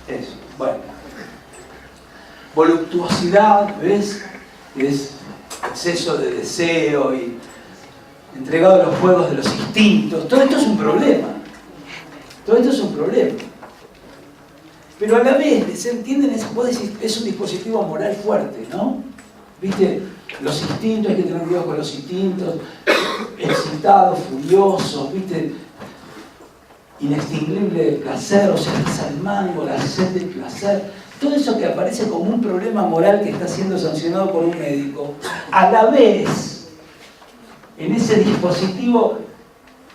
eso. Bueno, voluptuosidad, ¿ves? Es exceso de deseo y entregado a los juegos de los instintos. Todo esto es un problema. Todo esto es un problema. Pero a la vez, ¿se entienden? Es un dispositivo moral fuerte, ¿no? ¿Viste? Los instintos, hay que tener cuidado con los instintos. Excitados, furiosos, ¿viste? Inextinguible placer, o sea, el mango, la sed de placer. Todo eso que aparece como un problema moral que está siendo sancionado por un médico, a la vez, en ese dispositivo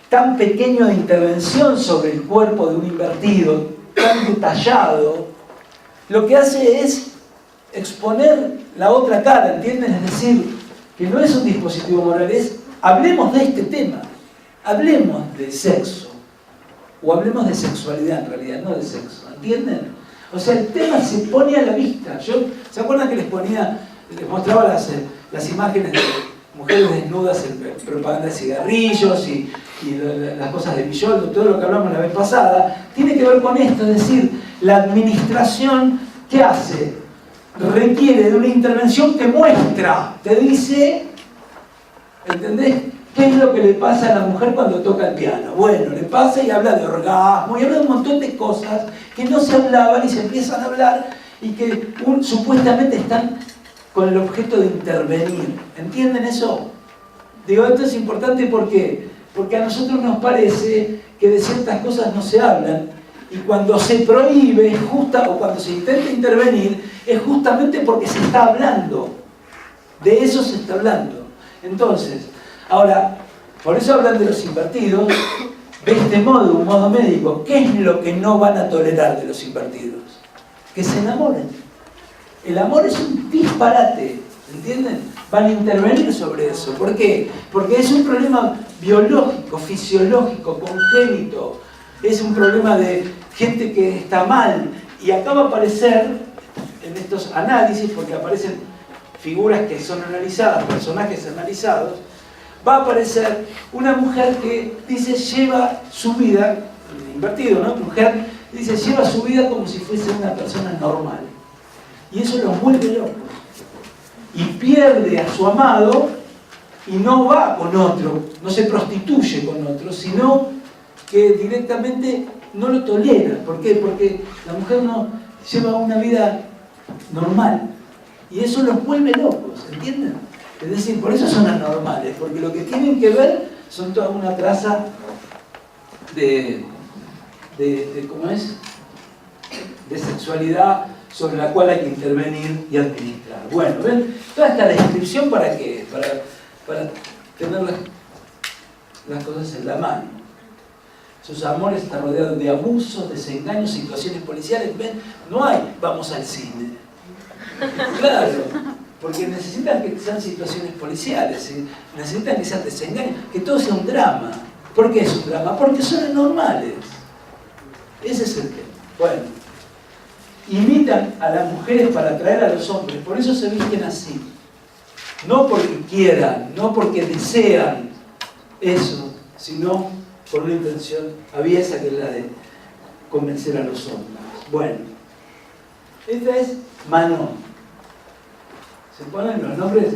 tan pequeño de intervención sobre el cuerpo de un invertido, tan detallado, lo que hace es exponer la otra cara, ¿entienden? Es decir, que no es un dispositivo moral, hablemos de este tema, hablemos de sexo, o hablemos de sexualidad en realidad, no de sexo, ¿entienden? O sea, el tema se pone a la vista. ¿Se acuerdan que les mostraba las imágenes de mujeres desnudas en propaganda de cigarrillos y las cosas de Villoldo, todo lo que hablamos la vez pasada? Tiene que ver con esto, es decir, la administración, ¿qué hace? Requiere de una intervención que muestra, te dice, ¿entendés? ¿Qué es lo que le pasa a la mujer cuando toca el piano? Bueno, le pasa y habla de orgasmo y habla de un montón de cosas que no se hablaban y se empiezan a hablar y que supuestamente están con el objeto de intervenir. ¿Entienden eso? Digo, esto es importante ¿por qué? Porque a nosotros nos parece que de ciertas cosas no se hablan y cuando se prohíbe o cuando se intenta intervenir es justamente porque se está hablando. De eso se está hablando. Entonces, ahora, por eso hablan de los invertidos, de este modo, un modo médico. ¿Qué es lo que no van a tolerar de los invertidos? Que se enamoren. El amor es un disparate, ¿entienden? Van a intervenir sobre eso. ¿Por qué? Porque es un problema biológico, fisiológico, congénito. Es un problema de gente que está mal. Y acá va a aparecer en estos análisis, porque aparecen figuras que son analizadas, personajes analizados, va a aparecer una mujer que dice lleva su vida, invertido, ¿no? Mujer dice lleva su vida como si fuese una persona normal. Y eso los vuelve locos. Y pierde a su amado y no va con otro, no se prostituye con otro, sino que directamente no lo tolera. ¿Por qué? Porque la mujer no lleva una vida normal. Y eso los vuelve locos, ¿entienden? Es decir, por eso son anormales, porque lo que tienen que ver son toda una traza de ¿cómo es? De sexualidad sobre la cual hay que intervenir y administrar. Bueno, ¿ven? Toda esta descripción ¿para qué? Para tener las cosas en la mano. Sus amores están rodeados de abusos, desengaños, situaciones policiales. ¿Ven? No hay, vamos al cine. Claro, porque necesitan que sean situaciones policiales, ¿sí? Necesitan que sean desengaños, que todo sea un drama. ¿Por qué es un drama? Porque son anormales. Ese es el tema. Bueno, imitan a las mujeres para atraer a los hombres, por eso se visten así. No porque quieran, no porque desean eso, sino por una intención aviesa que es la de convencer a los hombres. Bueno, esta es Manon. Se ponen los nombres,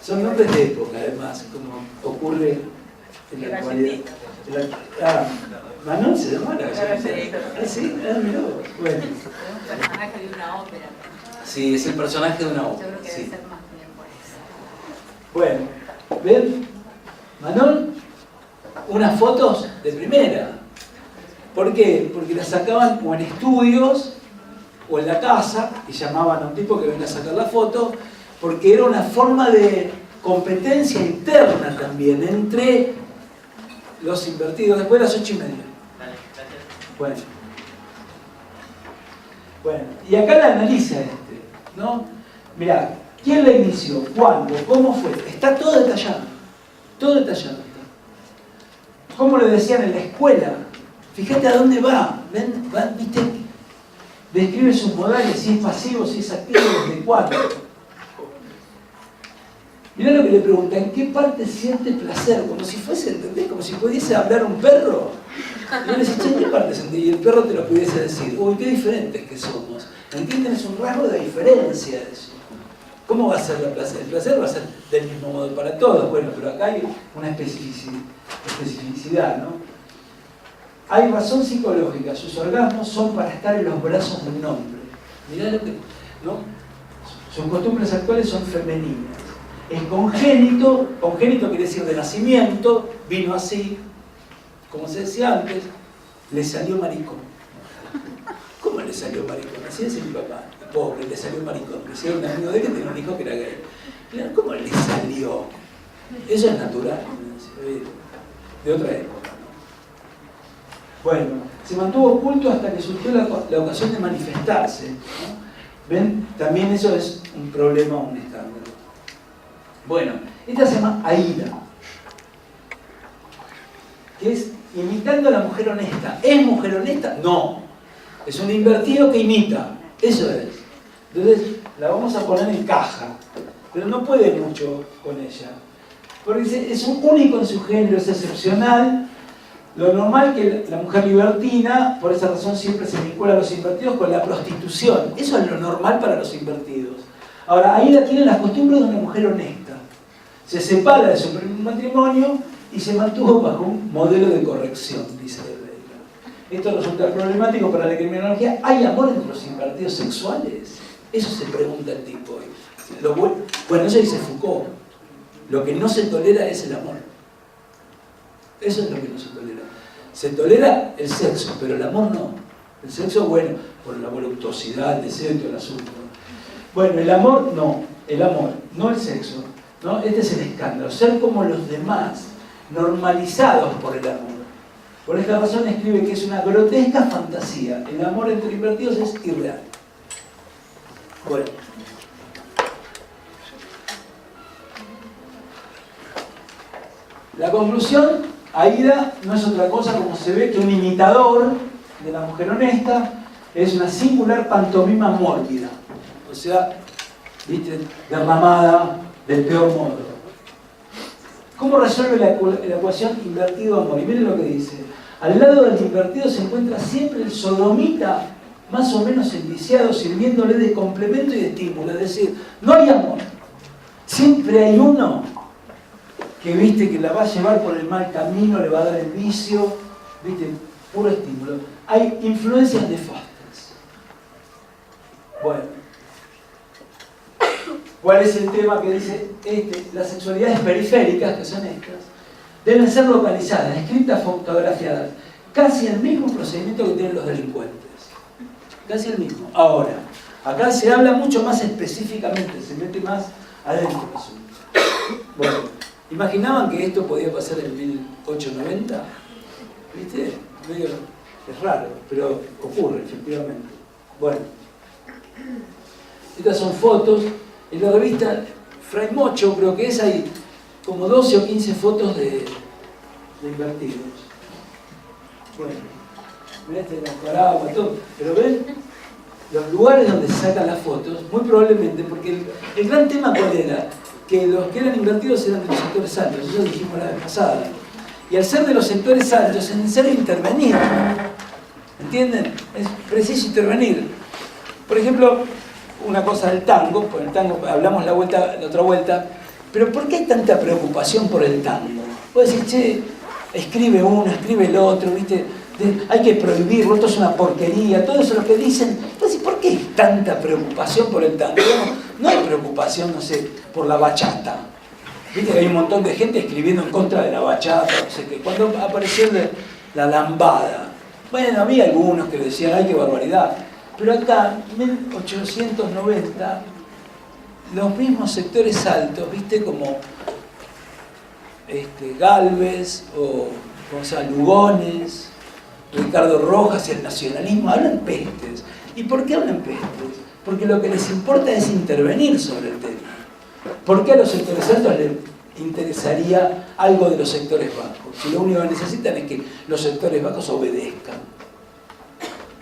son nombres de época además, como ocurre en la actualidad. Manon se llama la sí, mirá vos. Bueno. Es un personaje de una ópera. Sí, es el personaje de una ópera. Yo creo que sí. debe ser más bien por eso. Bueno, ¿ven? Manon, unas fotos de primera. ¿Por qué? Porque las sacaban o en estudios o en la casa, y llamaban a un tipo que venga a sacar la foto, porque era una forma de competencia interna también entre los invertidos. Después de las 8:30. Bueno, y acá la analiza ¿no? Mirá, ¿quién la inició? ¿Cuándo? ¿Cómo fue? Está todo detallado. Todo detallado. ¿Cómo le decían en la escuela? Fíjate a dónde va. ¿Ven? Va, ¿viste? Describe sus modales, si es pasivo, si es activo, desde cuándo. Mirá lo que le pregunta, ¿en qué parte siente placer? Como si fuese, ¿entendés? Como si pudiese hablar un perro. Y le decís, ¿en qué parte sentí? Y el perro te lo pudiese decir. Uy, qué diferentes que somos. ¿Entienden? Es un rasgo de diferencia eso. ¿Cómo va a ser el placer? El placer va a ser del mismo modo para todos. Bueno, pero acá hay una especificidad, ¿no? Hay razón psicológica. Sus orgasmos son para estar en los brazos de un hombre. Mirá lo que... ¿no? Sus costumbres actuales son femeninas. Es congénito, congénito quiere decir de nacimiento, vino así, como se decía antes, le salió maricón. ¿Cómo le salió maricón? Así decía mi papá, pobre, le salió maricón. Me decía un amigo de él que tenía un hijo que era gay. ¿Cómo le salió? Eso es natural, de otra época. Bueno, se mantuvo oculto hasta que surgió la ocasión de manifestarse, ¿no? ¿Ven? También eso es un problema, un escándalo. Bueno, esta se llama Aida, que es imitando a la mujer honesta. ¿Es mujer honesta? No. Es un invertido que imita. Eso es. Entonces, la vamos a poner en caja. Pero no puede mucho con ella. Porque es un único en su género, es excepcional. Lo normal que la mujer libertina, por esa razón siempre se vincula a los invertidos con la prostitución. Eso es lo normal para los invertidos. Ahora, Aida tiene las costumbres de una mujer honesta. Se separa de su primer matrimonio y se mantuvo bajo un modelo de corrección, dice Weber. Esto resulta problemático para la criminología. ¿Hay amor entre los invertidos sexuales? Eso se pregunta el tipo hoy. Bueno, eso dice Foucault. Lo que no se tolera es el amor. Eso es lo que no se tolera. Se tolera el sexo, pero el amor no. El sexo, bueno, por la voluptuosidad, el deseo y todo el asunto. Bueno, el amor no. El amor, no el sexo. ¿No? Este es el escándalo. Ser como los demás, normalizados por el amor. Por esta razón escribe que es una grotesca fantasía. El amor entre invertidos es irreal. Bueno. La conclusión, Aida no es otra cosa, como se ve, que un imitador de la mujer honesta, es una singular pantomima mórbida, o sea, ¿viste? Derramada del peor modo. ¿Cómo resuelve la ecuación invertido-amor? Y miren lo que dice. Al lado del invertido se encuentra siempre el sodomita más o menos enviciado, sirviéndole de complemento y de estímulo. Es decir, no hay amor. Siempre hay uno que, viste, que la va a llevar por el mal camino, le va a dar el vicio, viste, puro estímulo. Hay influencias nefastas. Bueno, ¿cuál es el tema que dice las sexualidades periféricas, que son estas, deben ser localizadas, descritas, fotografiadas? Casi el mismo procedimiento que tienen los delincuentes. Casi el mismo. Ahora, acá se habla mucho más específicamente, se mete más adentro del asunto. Bueno, ¿imaginaban que esto podía pasar en 1890? ¿Viste? Medio, es raro, pero ocurre, efectivamente. Bueno, estas son fotos. En la revista Fray Mocho, creo que es, hay como 12 o 15 fotos de invertidos. Bueno, mirá la Nicaragua, todo. Pero ven, los lugares donde se sacan las fotos, muy probablemente, porque el gran tema cuál era, que los que eran invertidos eran de los sectores altos, eso lo dijimos la vez pasada. Y al ser de los sectores altos, es necesario intervenir. ¿Entienden? Es preciso intervenir. Por ejemplo, una cosa del tango, por el tango hablamos la otra vuelta, pero ¿por qué hay tanta preocupación por el tango? Vos decís, che, escribe uno, escribe el otro, ¿viste? Hay que prohibirlo, esto es una porquería, todo eso es lo que dicen. Entonces, ¿por qué hay tanta preocupación por el tango? No hay preocupación, no sé, por la bachata. Viste que hay un montón de gente escribiendo en contra de la bachata, no sé qué. Cuando apareció la lambada, bueno, había algunos que decían, ay, qué barbaridad. Pero acá, en 1890, los mismos sectores altos, viste, como Gálvez o Lugones, Ricardo Rojas y el nacionalismo, hablan pestes. ¿Y por qué hablan pestes? Porque lo que les importa es intervenir sobre el tema. ¿Por qué a los sectores altos les interesaría algo de los sectores bajos? Si lo único que necesitan es que los sectores bajos obedezcan.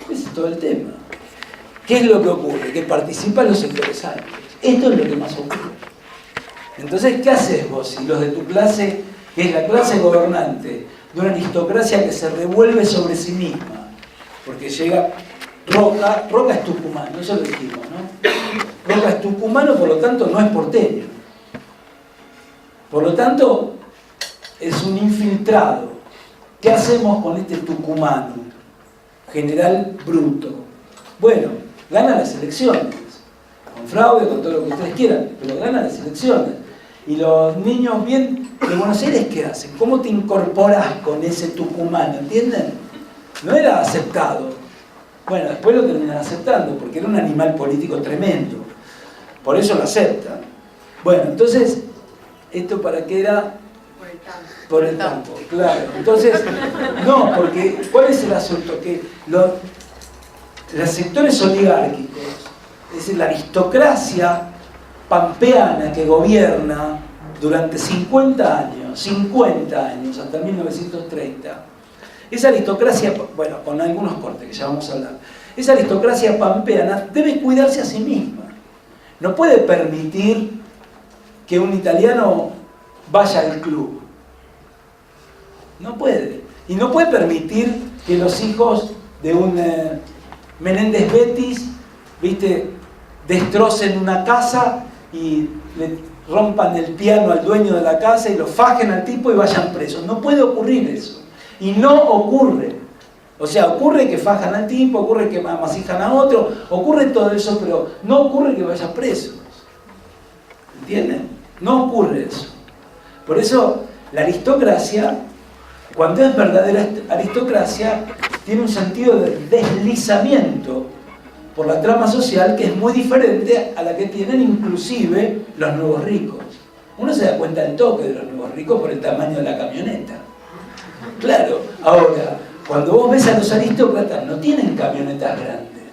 Ese es todo el tema. ¿Qué es lo que ocurre? Que participan los sectores altos. Esto es lo que más ocurre. Entonces, ¿qué haces vos si los de tu clase, que es la clase gobernante, de una aristocracia que se revuelve sobre sí misma? Porque llega Roca es tucumano, eso lo dijimos, ¿no? Roca es tucumano, por lo tanto no es porteño. Por lo tanto, es un infiltrado. ¿Qué hacemos con este tucumano? General bruto. Bueno, gana las elecciones. Con fraude, con todo lo que ustedes quieran, pero gana las elecciones. Y los niños bien de Buenos Aires, ¿qué hacen? ¿Cómo te incorporás con ese tucumano? ¿Entienden? No era aceptado. Bueno, después lo terminan aceptando, porque era un animal político tremendo. Por eso lo aceptan. Bueno, entonces, ¿esto para qué era? Por el tango, claro. Entonces, no, porque ¿cuál es el asunto? Que los sectores oligárquicos, es decir, la aristocracia pampeana que gobierna durante 50 años, hasta 1930, esa aristocracia, bueno, con algunos cortes que ya vamos a hablar, esa aristocracia pampeana debe cuidarse a sí misma. No puede permitir que un italiano vaya al club. No puede. Y no puede permitir que los hijos de un Menéndez Betis, ¿viste?, destrocen una casa y le rompan el piano al dueño de la casa y lo fajen al tipo y vayan presos. No puede ocurrir eso. Y no ocurre. O sea, ocurre que fajan al tipo, ocurre que amasijan a otro, ocurre todo eso, pero no ocurre que vayan presos. ¿Entienden? No ocurre eso. Por eso, la aristocracia, cuando es verdadera aristocracia, tiene un sentido de deslizamiento por la trama social que es muy diferente a la que tienen inclusive los nuevos ricos. Uno se da cuenta del toque de los nuevos ricos por el tamaño de la camioneta. Claro, ahora, cuando vos ves a los aristócratas, no tienen camionetas grandes.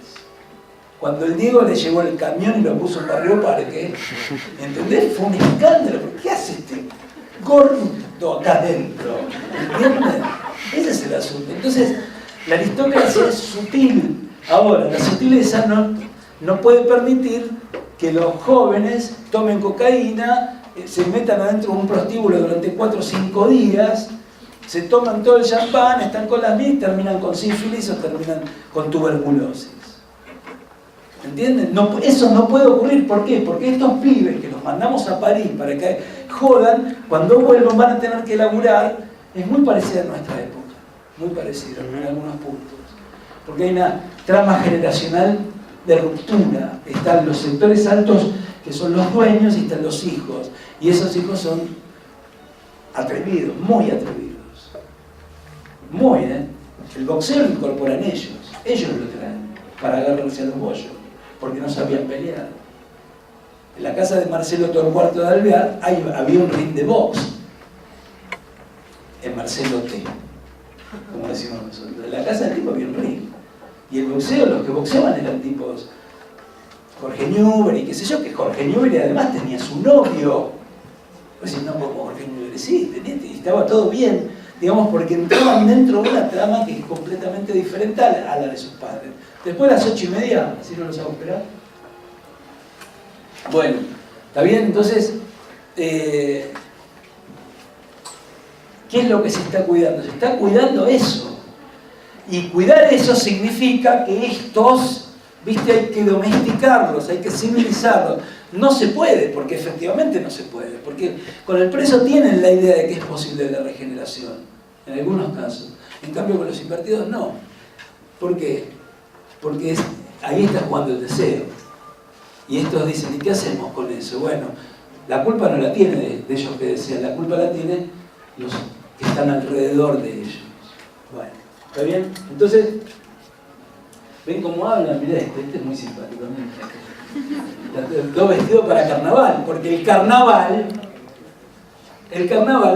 Cuando el Diego le llevó el camión y lo puso en Barrio Parque, ¿entendés? Fue un escándalo. ¿Qué hace este gordo acá adentro? ¿Entienden? Ese es el asunto. Entonces, la aristocracia es sutil, Ahora, la sutileza no puede permitir que los jóvenes tomen cocaína, se metan adentro de un prostíbulo durante 4 o 5 días, se toman todo el champán, están con las minas, terminan con sífilis o terminan con tuberculosis. ¿Entienden? No, eso no puede ocurrir. ¿Por qué? Porque estos pibes que los mandamos a París para que jodan, cuando vuelvan van a tener que laburar. Es muy parecida a nuestra época, muy parecida en algunos puntos. Porque hay una trama generacional de ruptura. Están los sectores altos, que son los dueños, y están los hijos. Y esos hijos son atrevidos, muy atrevidos. Muy, ¿eh? El boxeo lo incorporan ellos lo traen para agarrarse a los bollos, porque no sabían pelear. En la casa de Marcelo Torcuato de Alvear había un ring de box. En Marcelo T, como decimos nosotros. En la casa del tipo había un ring. Y el boxeo, los que boxeaban eran tipos Jorge Newbery y qué sé yo, que Jorge Newbery además tenía su novio. Pues no, como Jorge Newbery, sí, y estaba todo bien, digamos, porque entraban dentro de una trama que es completamente diferente a la de sus padres. Después a las 8:30, así no los hago esperar. Bueno, ¿está bien? Entonces, ¿qué es lo que se está cuidando? Se está cuidando eso. Y cuidar eso significa que estos, viste, hay que domesticarlos, hay que civilizarlos. No se puede, porque efectivamente no se puede. Porque con el preso tienen la idea de que es posible la regeneración, en algunos casos. En cambio con los invertidos no. ¿Por qué? Porque ahí está jugando el deseo. Y estos dicen, ¿y qué hacemos con eso? Bueno, la culpa no la tiene de ellos que desean, la culpa la tienen los que están alrededor de ellos. Bueno, ¿está bien? Entonces, ¿ven cómo hablan? Mirá, este es muy simpático. Todo vestido para carnaval, porque el carnaval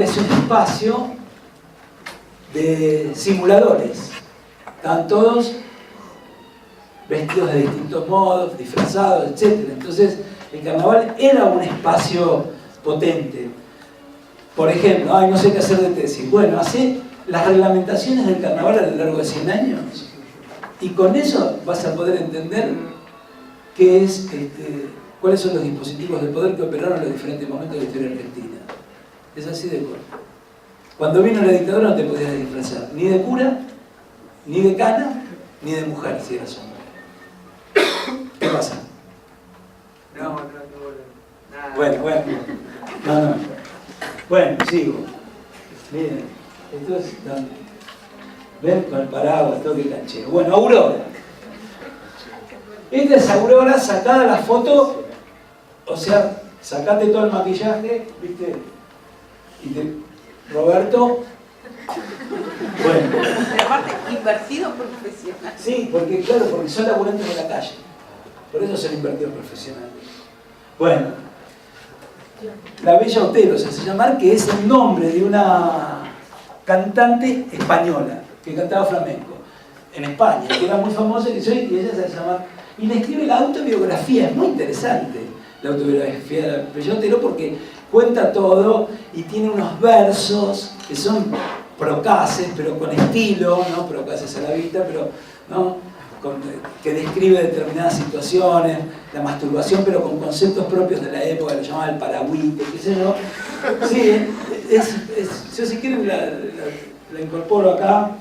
es un espacio de simuladores. Están todos vestidos de distintos modos, disfrazados, etc. Entonces, el carnaval era un espacio potente. Por ejemplo, no sé qué hacer de tesis. Bueno, hace las reglamentaciones del carnaval a lo largo de 100 años y con eso vas a poder entender qué es, cuáles son los dispositivos de poder que operaron en los diferentes momentos de la historia argentina. Es así de corto. Cuando vino la dictadura no te podías disfrazar ni de cura, ni de cana, ni de mujer, si eras hombre. ¿Qué pasa? No. Nada. Bueno. No. Bueno, sigo. Miren, esto es... ¿Ven? Con el paraguas, todo que canchero. Bueno, Aurora. Esta es Aurora sacada la foto, o sea, sacate todo el maquillaje, ¿viste? Roberto. Bueno. Pero aparte, invertido profesional. Sí, porque claro, porque son laburantes de la calle. Por eso son invertidos profesionales. Bueno, la Bella Otero se hace llamar, que es el nombre de una cantante española que cantaba flamenco en España, que era muy famosa, y ella se hace llamar. Y le escribe la autobiografía, es muy interesante la autobiografía de la Bella Otero porque cuenta todo y tiene unos versos que son procaces, pero con estilo, no procaces a la vista, pero ¿no? Que describe determinadas situaciones, la masturbación, pero con conceptos propios de la época, lo llamaban el paragüite, qué sé yo. Sí, yo si quieren la incorporo acá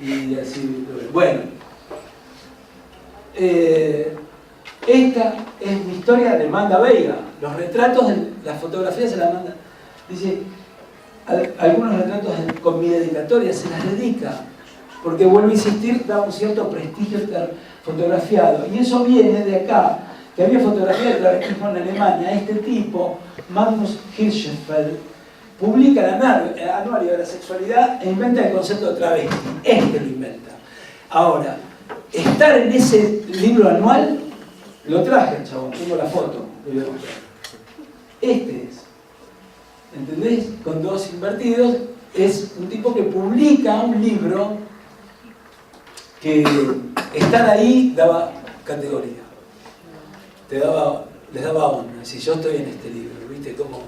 y así. Bueno, esta es mi historia de Manda Veiga. Los retratos, las fotografías se las manda. Dice, algunos retratos con mi dedicatoria se las dedica. Porque vuelvo a insistir, da un cierto prestigio estar fotografiado. Y eso viene de acá, que había fotografía de travestismo en Alemania. Este tipo, Magnus Hirschfeld, publica el anuario de la sexualidad e inventa el concepto de travesti. Este lo inventa. Ahora, estar en ese libro anual, lo traje, chabón, tengo la foto. Este es. ¿Entendés? Con dos invertidos. Es un tipo que publica un libro que estar ahí daba categoría, les daba onda. Si yo estoy en este libro, ¿viste? Como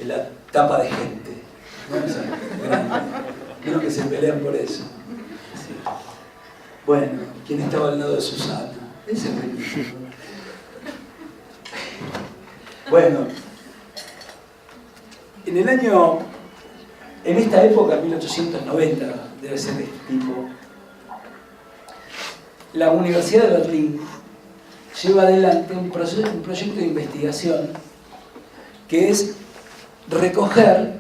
en la tapa de gente, ¿no? O sea, grande. Creo que se pelean por eso. Sí. Bueno, ¿quién estaba al lado de Susana? Ese es buenísimo. Bueno, en esta época, 1890, debe ser de este tipo, la Universidad de Berlín lleva adelante un proyecto de investigación que es recoger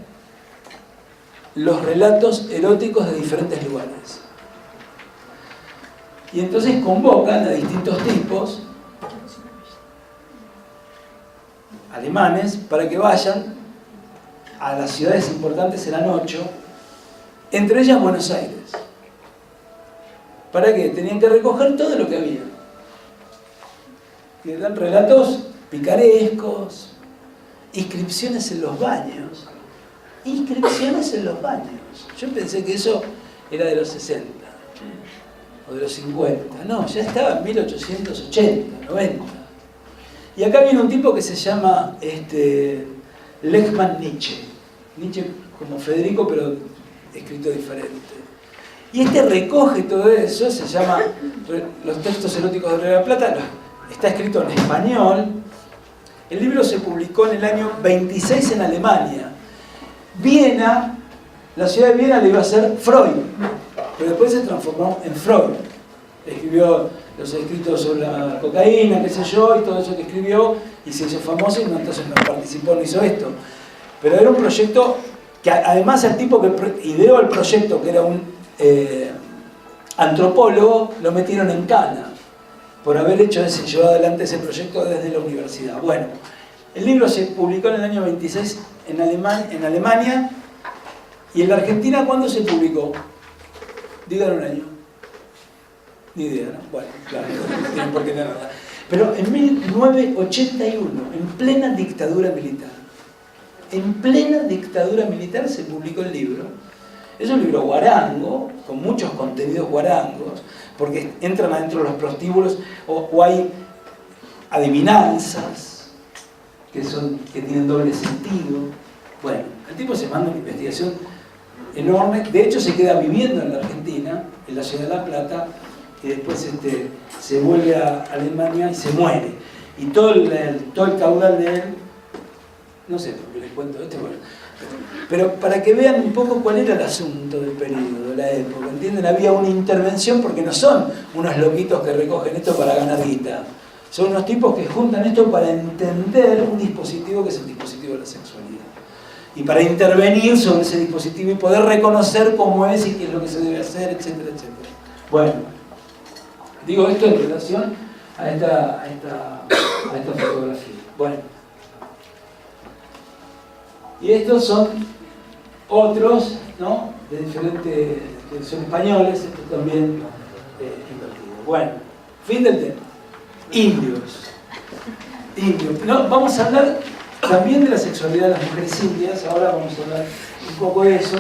los relatos eróticos de diferentes lugares. Y entonces convocan a distintos tipos alemanes para que vayan a las ciudades importantes, eran 8, entre ellas Buenos Aires. ¿Para qué? Tenían que recoger todo lo que había. Que eran relatos picarescos, inscripciones en los baños. Inscripciones en los baños. Yo pensé que eso era de los 60 o de los 50. No, ya estaba en 1880, 90. Y acá viene un tipo que se llama Lechmann Nietzsche. Nietzsche como Federico, pero escrito diferente. Y recoge todo eso, se llama Los textos eróticos de Río de la Plata, está escrito en español. El libro se publicó en el año 26 en Alemania. Viena, la ciudad de Viena le iba a ser Freud, pero después se transformó en Freud. Escribió los escritos sobre la cocaína, qué sé yo, y todo eso que escribió, y se hizo famoso, y entonces no participó, no hizo esto. Pero era un proyecto que, además, el tipo que ideó el proyecto, que era un antropólogo, lo metieron en cana por haber llevado adelante ese proyecto desde la universidad. Bueno, el libro se publicó en el año 26 en Alemania, y en la Argentina, ¿cuándo se publicó? Díganme un año. Ni idea, ¿no? Bueno, claro, no tienen por qué tener nada. Pero en 1981, en plena dictadura militar, se publicó el libro. Es un libro guarango, con muchos contenidos guarangos, porque entran adentro de los prostíbulos, o hay adivinanzas que tienen doble sentido. Bueno, el tipo se manda una investigación enorme. De hecho, se queda viviendo en la Argentina, en la ciudad de La Plata, y después se vuelve a Alemania y se muere. Y todo el caudal de él, no sé por qué les cuento esto, bueno, pero para que vean un poco cuál era el asunto del periodo, de la época, ¿entienden? Había una intervención, porque no son unos loquitos que recogen esto para ganar guita. Son unos tipos que juntan esto para entender un dispositivo que es el dispositivo de la sexualidad. Y para intervenir sobre ese dispositivo y poder reconocer cómo es y qué es lo que se debe hacer, etcétera, etcétera. Bueno, digo esto en relación a esta fotografía. Bueno. Y estos son otros, ¿no? De diferentes, que son españoles, estos también invertidos. Bueno, fin del tema. Indios. No, vamos a hablar también de la sexualidad de las mujeres indias. Ahora vamos a hablar un poco de eso.